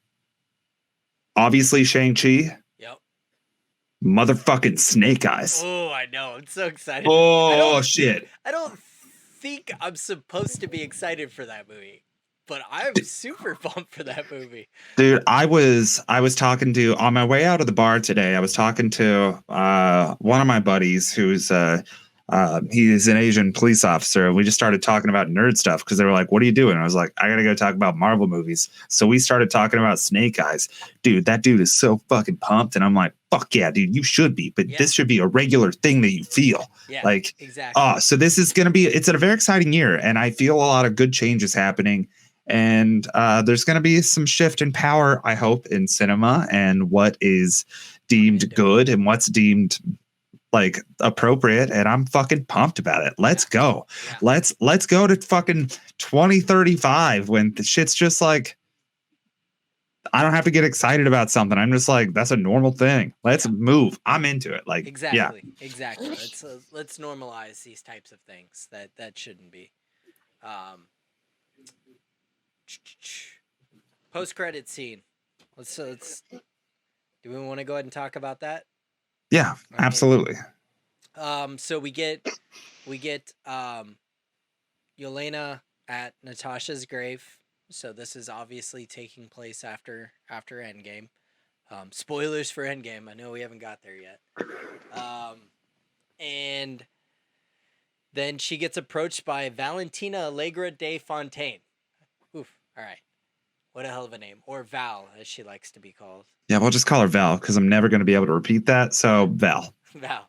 Speaker 2: obviously Shang-Chi.
Speaker 1: Yep.
Speaker 2: Motherfucking Snake Eyes.
Speaker 1: Oh, I know. I'm so excited.
Speaker 2: Oh, shit.
Speaker 1: I don't think I'm supposed to be excited for that movie, but I'm super pumped for that movie.
Speaker 2: Dude, I was talking to, on my way out of the bar today, I was talking to one of my buddies who's he's an Asian police officer. We just started talking about nerd stuff because they were like, what are you doing? And I was like, I gotta go talk about Marvel movies. So we started talking about Snake Eyes. Dude, that dude is so fucking pumped. And I'm like, fuck yeah, dude, you should be. But this should be a regular thing that you feel.
Speaker 1: Yeah,
Speaker 2: like,
Speaker 1: exactly.
Speaker 2: So this is going to be, it's a very exciting year. And I feel a lot of good changes happening. And there's going to be some shift in power, I hope, in cinema and what is deemed good and what's deemed like appropriate, and I'm fucking pumped about it. Let's go. Yeah. Let's go to fucking 2035 when the shit's just like, I don't have to get excited about something. I'm just like, that's a normal thing. Let's move. I'm into it. Like,
Speaker 1: exactly. Let's normalize these types of things that shouldn't be. Post-credit scene. Let's do we want to go ahead and talk about that?
Speaker 2: Yeah, okay. Absolutely.
Speaker 1: So we get Elena at Natasha's grave, So this is obviously taking place after Endgame. Spoilers for Endgame. I know we haven't got there yet. And then she gets approached by Valentina Allegra de Fontaine. Oof. All right. What a hell of a name. Or Val, as she likes to be called.
Speaker 2: Yeah, we'll just call her Val because I'm never going to be able to repeat that. So Val.
Speaker 1: Val.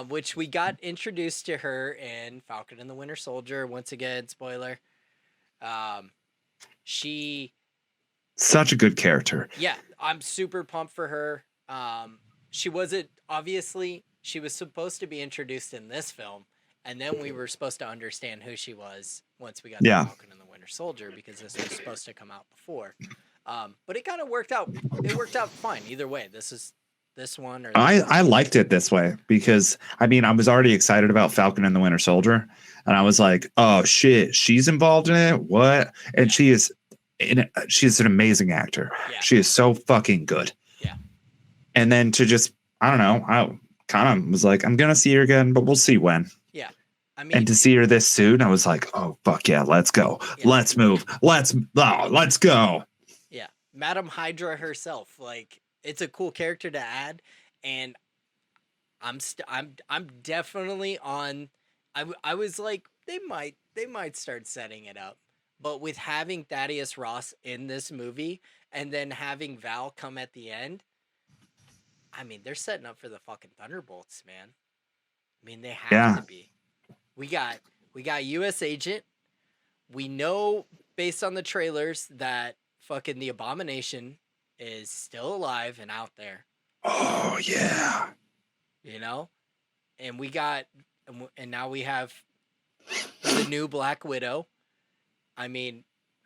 Speaker 1: Which we got introduced to her in Falcon and the Winter Soldier. Once again, spoiler. She...
Speaker 2: Such a good character.
Speaker 1: Yeah, I'm super pumped for her. She wasn't... Obviously, she was supposed to be introduced in this film. And then we were supposed to understand who she was once we got to Falcon and the Winter Soldier, because this was supposed to come out before. But it kind of worked out. It worked out fine either way. This one or
Speaker 2: I liked it this way because I was already excited about Falcon and the Winter Soldier, and I was like, oh shit, she's involved in it. What? And she's an amazing actor. Yeah. She is so fucking good.
Speaker 1: Yeah.
Speaker 2: And then to just, I don't know, I kind of was like, I'm gonna see her again, but we'll see when.
Speaker 1: Yeah.
Speaker 2: And to see her this soon, I was like, oh fuck yeah, let's go. Yeah. Let's move. Let's go.
Speaker 1: Yeah. Madam Hydra herself. Like, it's a cool character to add, and I'm definitely on. I was like, they might start setting it up, but with having Thaddeus Ross in this movie and then having Val come at the end, they're setting up for the fucking Thunderbolts, man. They have to be. We got U.S. Agent. We know based on the trailers that fucking the Abomination is still alive and out there.
Speaker 2: Oh yeah.
Speaker 1: And we got, and now we have the new Black Widow.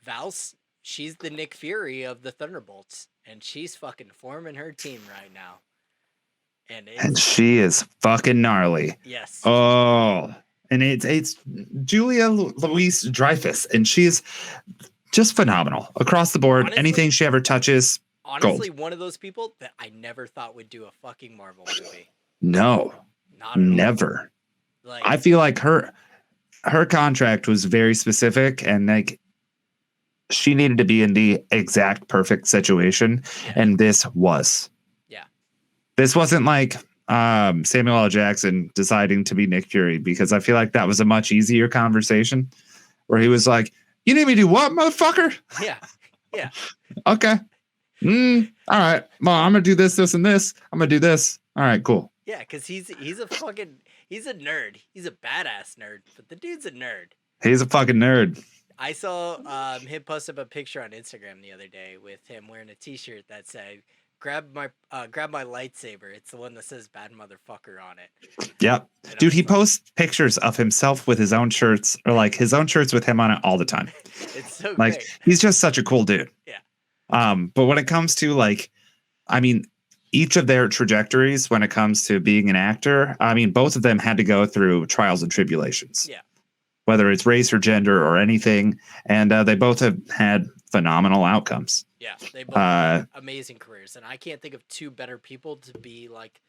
Speaker 1: Val's, she's the Nick Fury of the Thunderbolts, and she's fucking forming her team right now. And
Speaker 2: she is fucking gnarly.
Speaker 1: Yes.
Speaker 2: Oh, and it's Julia Louis-Dreyfus, and she's just phenomenal across the board. Honestly, anything she ever touches,
Speaker 1: honestly,
Speaker 2: gold.
Speaker 1: One of those people that I never thought would do a fucking Marvel movie.
Speaker 2: No, never. Like, I feel like her contract was very specific, and like she needed to be in the exact perfect situation, and this was.
Speaker 1: Yeah.
Speaker 2: This wasn't like Samuel L. Jackson deciding to be Nick Fury, because I feel like that was a much easier conversation where he was like, you need me to do what, motherfucker?
Speaker 1: Yeah. Yeah.
Speaker 2: Okay. All right. Well, I'm going to do this, this, and this. I'm going to do this. All right, cool.
Speaker 1: Yeah, because he's a nerd. He's a badass nerd, but the dude's a nerd.
Speaker 2: He's a fucking nerd.
Speaker 1: I saw him post up a picture on Instagram the other day with him wearing a t-shirt that said, grab my lightsaber. It's the one that says bad motherfucker on it.
Speaker 2: Yep. Dude, he posts pictures of himself with his own shirts, or like his own shirts with him on it all the time.
Speaker 1: It's so
Speaker 2: like
Speaker 1: great.
Speaker 2: He's just such a cool dude.
Speaker 1: Yeah.
Speaker 2: But when it comes to each of their trajectories when it comes to being an actor, both of them had to go through trials and tribulations.
Speaker 1: Yeah.
Speaker 2: Whether it's race or gender or anything, and they both have had phenomenal outcomes.
Speaker 1: Yeah, they both have amazing careers, and I can't think of two better people to be like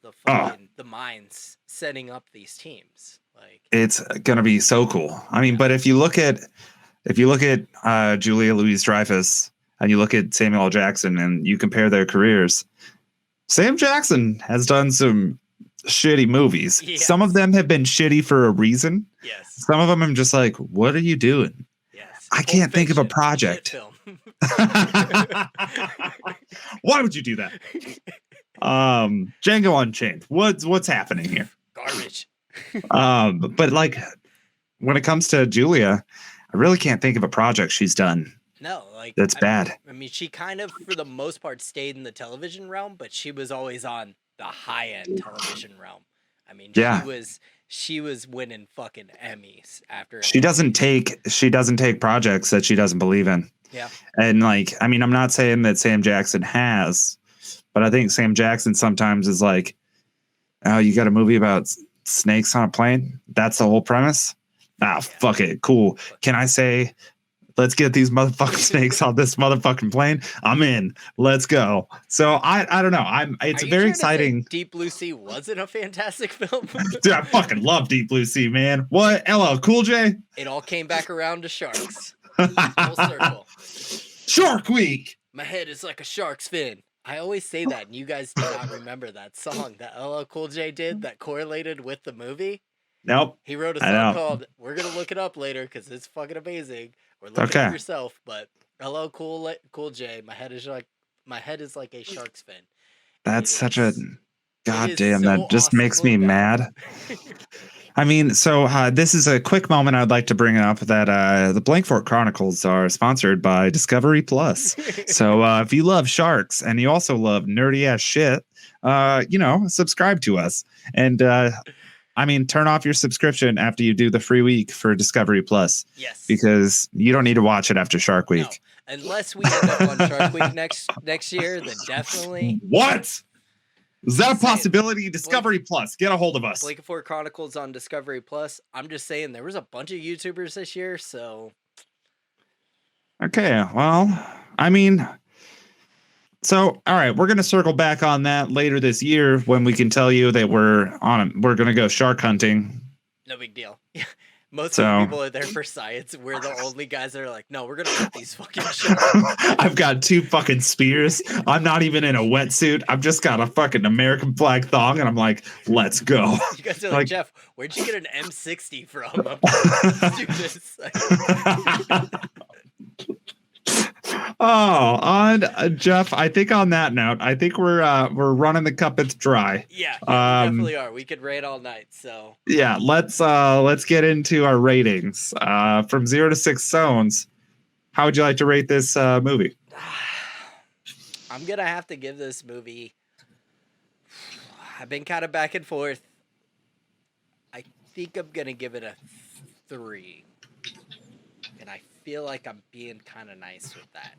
Speaker 1: the minds setting up these teams. Like,
Speaker 2: it's gonna be so cool. But if you look at Julia Louis-Dreyfus and you look at Samuel L. Jackson and you compare their careers, Sam Jackson has done some shitty movies. Yes. Some of them have been shitty for a reason.
Speaker 1: Yes.
Speaker 2: Some of them I'm just like, what are you doing?
Speaker 1: Yes.
Speaker 2: I can't think of a project. Why would you do that? Django Unchained. What's happening here?
Speaker 1: Garbage.
Speaker 2: But like when it comes to Julia, I really can't think of a project she's done.
Speaker 1: No,
Speaker 2: that's bad.
Speaker 1: She kind of, for the most part, stayed in the television realm, but she was always on the high end television realm. She was winning fucking Emmys after.
Speaker 2: She doesn't take projects that she doesn't believe in.
Speaker 1: Yeah.
Speaker 2: And I'm not saying that Sam Jackson has, but I think Sam Jackson sometimes is like, oh, you got a movie about snakes on a plane? That's the whole premise? Fuck it. Cool. Can I say, let's get these motherfucking snakes on this motherfucking plane? I'm in. Let's go. So I don't know. It's very exciting.
Speaker 1: Deep Blue Sea wasn't a fantastic film.
Speaker 2: Dude, I fucking love Deep Blue Sea, man. What? LL Cool J?
Speaker 1: It all came back around to sharks. Full circle.
Speaker 2: Shark Week.
Speaker 1: My head is like a shark's fin. I always say that, and you guys do not remember that song that LL Cool J did that correlated with the movie.
Speaker 2: Nope.
Speaker 1: He wrote a
Speaker 2: I
Speaker 1: song
Speaker 2: know.
Speaker 1: called "We're Gonna Look It Up Later" because it's fucking amazing. Or look it up yourself. But LL Cool J, my head is like a shark's fin.
Speaker 2: That's such a goddamn.
Speaker 1: so
Speaker 2: that just makes me
Speaker 1: awesomely
Speaker 2: mad. I mean, so this is a quick moment I'd like to bring up that the Blankfort Chronicles are sponsored by Discovery Plus. So if you love sharks and you also love nerdy ass shit, subscribe to us. And I mean, turn off your subscription after you do the free week for Discovery Plus.
Speaker 1: Yes.
Speaker 2: Because you don't need to watch it after Shark Week.
Speaker 1: No. Unless we end up on Shark Week next year, then definitely.
Speaker 2: What? Is that a possibility? Discovery Plus, get a hold of us.
Speaker 1: Blankfort Chronicles on Discovery Plus. I'm just saying there was a bunch of YouTubers this year, so.
Speaker 2: Okay, well, I mean, so all right, we're gonna circle back on that later this year when we can tell you that we're gonna go shark hunting.
Speaker 1: No big deal. Most of the people are there for science. We're the only guys that are like, no, we're gonna hunt these fucking sharks.
Speaker 2: I've got 2 fucking spears. I'm not even in a wetsuit. I've just got a fucking American flag thong, and I'm like, let's go.
Speaker 1: You guys are like, Jeff, where'd you get an M60 from? Let's do this.
Speaker 2: Oh, on Jeff, I think on that note, I think we're running the cuppets dry.
Speaker 1: Yeah, we definitely are. We could rate all night. So
Speaker 2: yeah, let's get into our ratings. From 0 to 6 stones, how would you like to rate this movie?
Speaker 1: I'm gonna have to give this movie. I've been kind of back and forth. I think I'm gonna give it a 3, and I feel like I'm being kind of nice with that.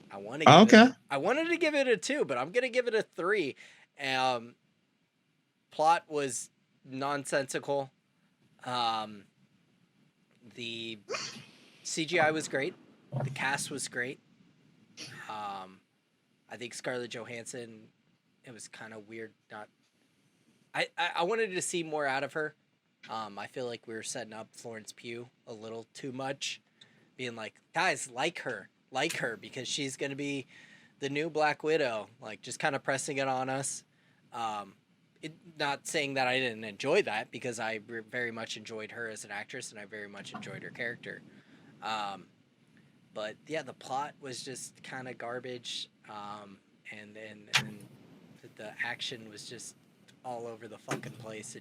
Speaker 1: I want to. I wanted to give it a 2, but I'm gonna give it a 3. Plot was nonsensical. The CGI was great. The cast was great. I think Scarlett Johansson. It was kind of weird. I wanted to see more out of her. I feel like we were setting up Florence Pugh a little too much, being like, guys, like her, because she's going to be the new Black Widow, like just kind of pressing it on us. Not saying that I didn't enjoy that, because I very much enjoyed her as an actress, and I very much enjoyed her character. But yeah, the plot was just kind of garbage, and the action was just all over the fucking place.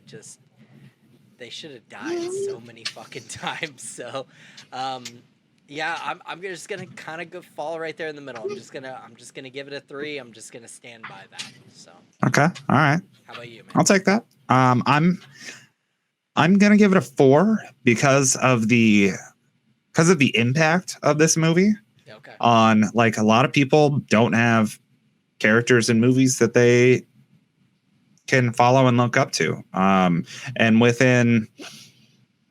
Speaker 1: They should have died so many fucking times. So, yeah, I'm just gonna kind of fall right there in the middle. I'm just gonna give it a 3. I'm just gonna stand by that. So.
Speaker 2: Okay. All right.
Speaker 1: How about you, man?
Speaker 2: I'll take that. I'm gonna give it a 4 because of the impact of this movie.
Speaker 1: Okay.
Speaker 2: On, like, a lot of people don't have characters in movies that they can follow and look up to. And within,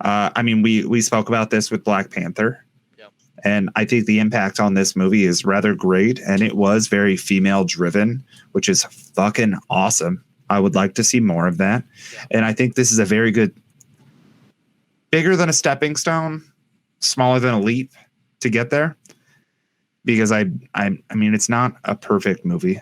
Speaker 2: I mean, we spoke about this with Black Panther.
Speaker 1: Yep.
Speaker 2: And I think the impact on this movie is rather great. And it was very female driven, which is fucking awesome. I would like to see more of that. Yep. And I think this is a very good, bigger than a stepping stone, smaller than a leap to get there. Because I mean, it's not a perfect movie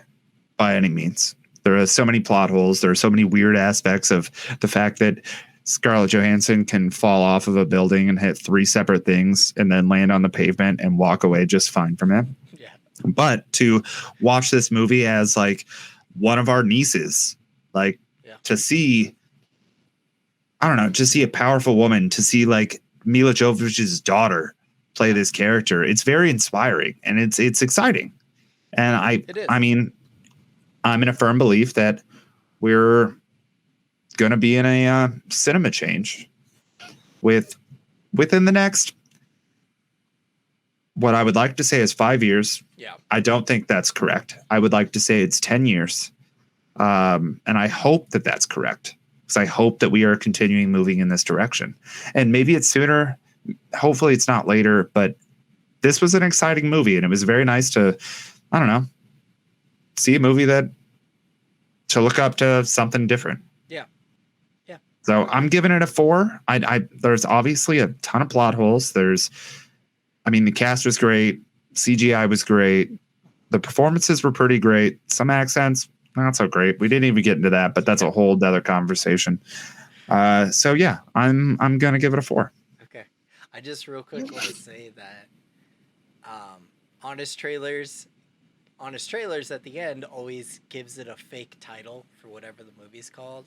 Speaker 2: by any means. There are so many plot holes. There are so many weird aspects of the fact that Scarlett Johansson can fall off of a building and hit 3 separate things and then land on the pavement and walk away just fine from it.
Speaker 1: Yeah.
Speaker 2: But to watch this movie as, like, one of our nieces, like, to see, I don't know, to see a powerful woman, to see, like, Mila Jovovich's daughter play this character, it's very inspiring, and it's exciting. And I mean, I'm in a firm belief that we're going to be in a cinema change within the next, what I would like to say is 5 years.
Speaker 1: Yeah.
Speaker 2: I don't think that's correct. I would like to say it's 10 years. And I hope that that's correct, because I hope that we are continuing moving in this direction. And maybe it's sooner. Hopefully it's not later, but this was an exciting movie, and it was very nice to, I don't know, see a movie to look up to something different.
Speaker 1: Yeah. Yeah.
Speaker 2: So I'm giving it a 4. There's obviously a ton of plot holes. There's I mean, the cast was great. CGI was great. The performances were pretty great. Some accents, not so great. We didn't even get into that, but that's a whole other conversation. So yeah, I'm gonna give it a 4.
Speaker 1: Okay. I just real quick want to say that Honest Trailers at the end always gives it a fake title for whatever the movie's called.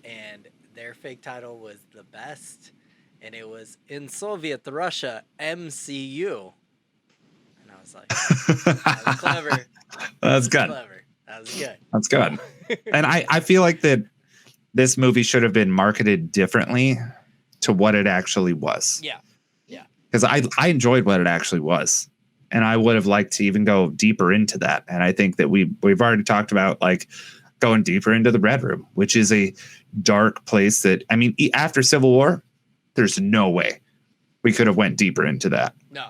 Speaker 1: And their fake title was the best, and it was In Soviet Russia, MCU. And I was like, that was clever.
Speaker 2: That's good.
Speaker 1: Clever. That was good.
Speaker 2: That's good. And I feel like that this movie should have been marketed differently to what it actually was.
Speaker 1: Yeah.
Speaker 2: Because I enjoyed what it actually was. And I would have liked to even go deeper into that. And I think that we've already talked about like going deeper into the Red Room, which is a dark place that, I mean, after Civil War, there's no way we could have went deeper into that.
Speaker 1: No.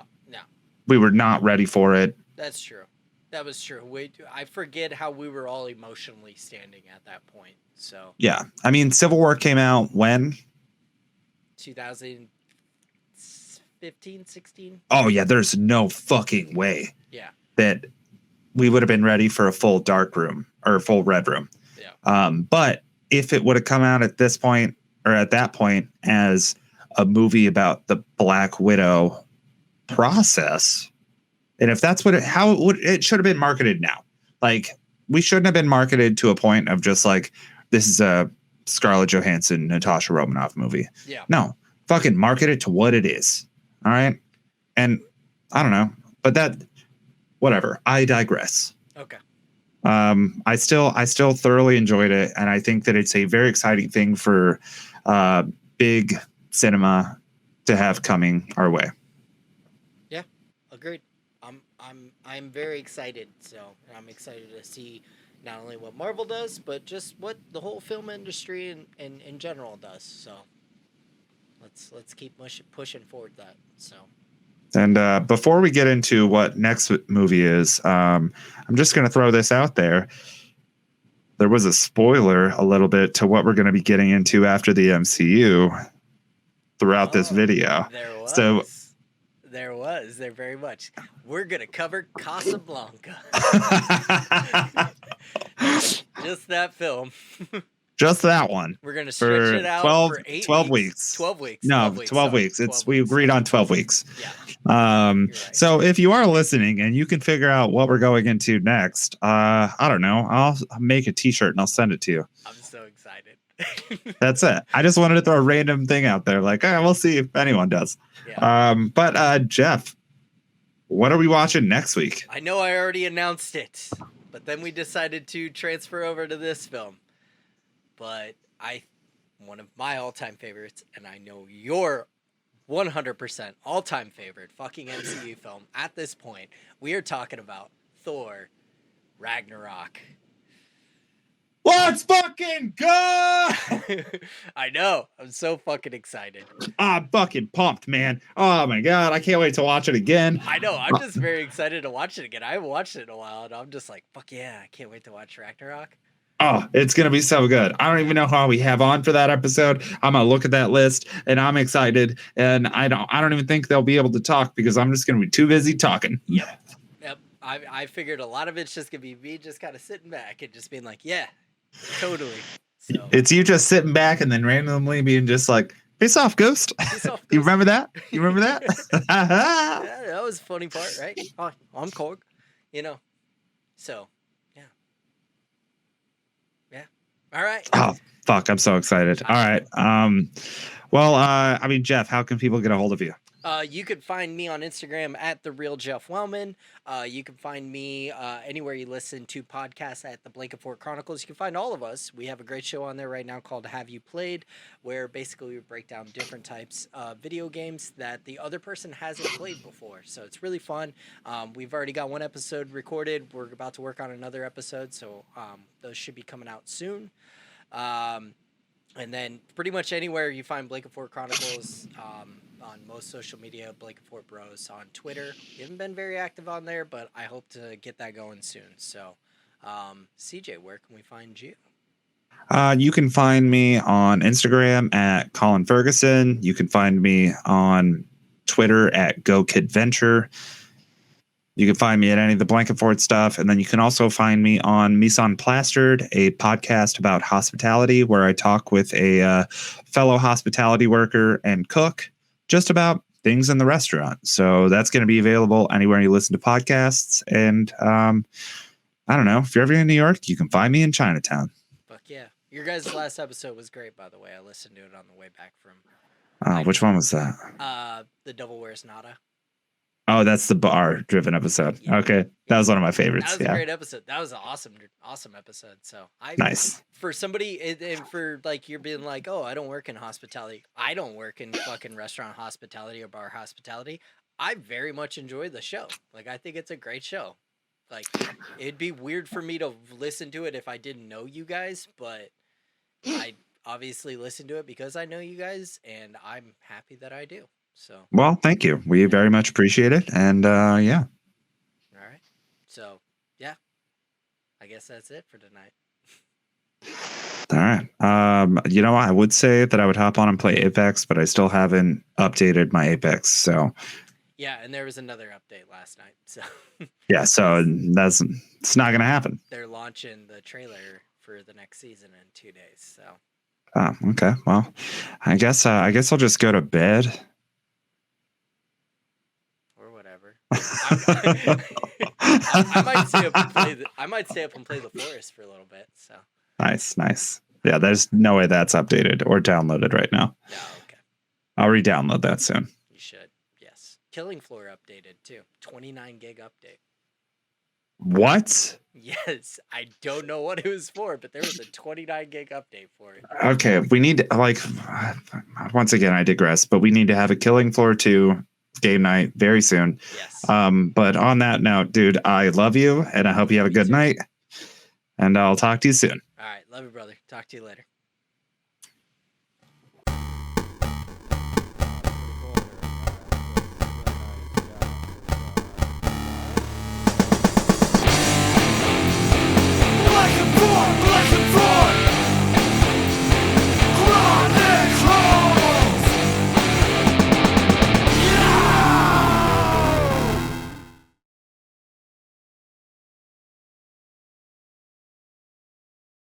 Speaker 2: We were not ready for it.
Speaker 1: That's true. That was true. I forget how we were all emotionally standing at that point. So
Speaker 2: yeah, I mean, Civil War came out when?
Speaker 1: 2015, 16.
Speaker 2: Oh yeah, there's no fucking way.
Speaker 1: Yeah.
Speaker 2: That we would have been ready for a full dark room or a full Red Room.
Speaker 1: Yeah.
Speaker 2: But if it would have come out at this point or at that point as a movie about the Black Widow process, and if that's what it should have been marketed now. Like, we shouldn't have been marketed to a point of just like, this is a Scarlett Johansson, Natasha Romanoff movie.
Speaker 1: Yeah.
Speaker 2: No, fucking market it to what it is. All right. And I don't know, but whatever. I digress.
Speaker 1: Okay.
Speaker 2: I still thoroughly enjoyed it. And I think that it's a very exciting thing for big cinema to have coming our way.
Speaker 1: Yeah. Agreed. I'm very excited. So I'm excited to see not only what Marvel does, but just what the whole film industry and in general does. So let's keep pushing forward that. So.
Speaker 2: And before we get into what next movie is, I'm just going to throw this out there. There was a spoiler a little bit to what we're going to be getting into after the MCU throughout this video.
Speaker 1: There was.
Speaker 2: So
Speaker 1: There very much. We're going to cover Casablanca. Just that film.
Speaker 2: Just that one.
Speaker 1: We're going to stretch it out for
Speaker 2: 12 weeks.
Speaker 1: 12 weeks.
Speaker 2: No, 12 weeks. We agreed on 12 weeks.
Speaker 1: Yeah.
Speaker 2: Right. So if you are listening and you can figure out what we're going into next, I don't know. I'll make a t-shirt and I'll send it to you.
Speaker 1: I'm so excited.
Speaker 2: That's it. I just wanted to throw a random thing out there. Like, we'll see if anyone does.
Speaker 1: Yeah.
Speaker 2: But Jeff, what are we watching next week?
Speaker 1: I know I already announced it, but then we decided to transfer over to this film. But one of my all-time favorites, and I know your 100% all-time favorite fucking MCU film at this point, we are talking about Thor Ragnarok.
Speaker 2: Let's fucking go!
Speaker 1: I know. I'm so fucking excited.
Speaker 2: I'm fucking pumped, man. Oh my god, I can't wait to watch it again.
Speaker 1: I know. I'm just very excited to watch it again. I haven't watched it in a while, and I'm just like, fuck yeah, I can't wait to watch Ragnarok.
Speaker 2: Oh, it's going to be so good. I don't even know how we have on for that episode. I'm going to look at that list and I'm excited. And I don't even think they'll be able to talk because I'm just going to be too busy talking.
Speaker 1: Yep. I figured a lot of it's just going to be me just kind of sitting back and just being like, yeah, totally. So.
Speaker 2: It's you just sitting back and then randomly being just like, face off, Ghost. You remember that? You remember that?
Speaker 1: Yeah, that was a funny part, right? Oh, I'm Korg, So. All right.
Speaker 2: Oh, fuck. I'm so excited. All right. Jeff, how can people get a hold of you?
Speaker 1: You can find me on Instagram at The Real Jeff Wellman. You can find me anywhere you listen to podcasts at the Blankenfort Chronicles. You can find all of us. We have a great show on there right now called Have You Played, where basically we break down different types of video games that the other person hasn't played before. So it's really fun. We've already got one episode recorded. We're about to work on another episode, so those should be coming out soon. And then pretty much anywhere you find Blankenfort Chronicles, on most social media, Blankenfort Bros on Twitter. We haven't been very active on there, but I hope to get that going soon. So, CJ, where can we find you?
Speaker 2: You can find me on Instagram at Colin Ferguson. You can find me on Twitter at GoKidVenture. You can find me at any of the Blanket Fort stuff. And then you can also find me on Mise Plastered, a podcast about hospitality where I talk with a fellow hospitality worker and cook just about things in the restaurant. So that's going to be available anywhere you listen to podcasts. And I don't know, if you're ever in New York, you can find me in Chinatown.
Speaker 1: Fuck yeah. Your guys' last episode was great, by the way. I listened to it on the way back from...
Speaker 2: Which one was that?
Speaker 1: The Devil Wears Nada.
Speaker 2: Oh, that's the bar-driven episode.
Speaker 1: Yeah.
Speaker 2: Okay. That was one of my favorites.
Speaker 1: That was a great episode. That was an awesome episode. So
Speaker 2: nice.
Speaker 1: For somebody, and for like you're being like, oh, I don't work in hospitality. I don't work in fucking restaurant hospitality or bar hospitality. I very much enjoy the show. Like, I think it's a great show. Like, it'd be weird for me to listen to it if I didn't know you guys, but I obviously listen to it because I know you guys, and I'm happy that I do. So,
Speaker 2: well, thank you. We very much appreciate it. And yeah.
Speaker 1: All right. So, yeah. I guess that's it for tonight.
Speaker 2: All right. You know, I would say that I would hop on and play Apex, but I still haven't updated my Apex. So,
Speaker 1: yeah, and there was another update last night. So,
Speaker 2: yeah, so it's not going to happen.
Speaker 1: They're launching the trailer for the next season in 2 days. So,
Speaker 2: oh, okay. Well, I guess I'll just go to bed.
Speaker 1: I might stay up and play the Forest for a little bit. So
Speaker 2: nice. Yeah, there's no way that's updated or downloaded right now.
Speaker 1: No, okay.
Speaker 2: I'll re-download that soon.
Speaker 1: You should. Yes. Killing Floor updated too. 29 gig update.
Speaker 2: What?
Speaker 1: Yes, I don't know what it was for, but there was a 29 gig update for it.
Speaker 2: Okay, we need once again I digress, but we need to have a Killing Floor 2 game night very soon.
Speaker 1: Yes.
Speaker 2: But on that note, dude, I love you and I hope you have a good night. And I'll talk to you soon.
Speaker 1: All right. Love you, brother. Talk to you later.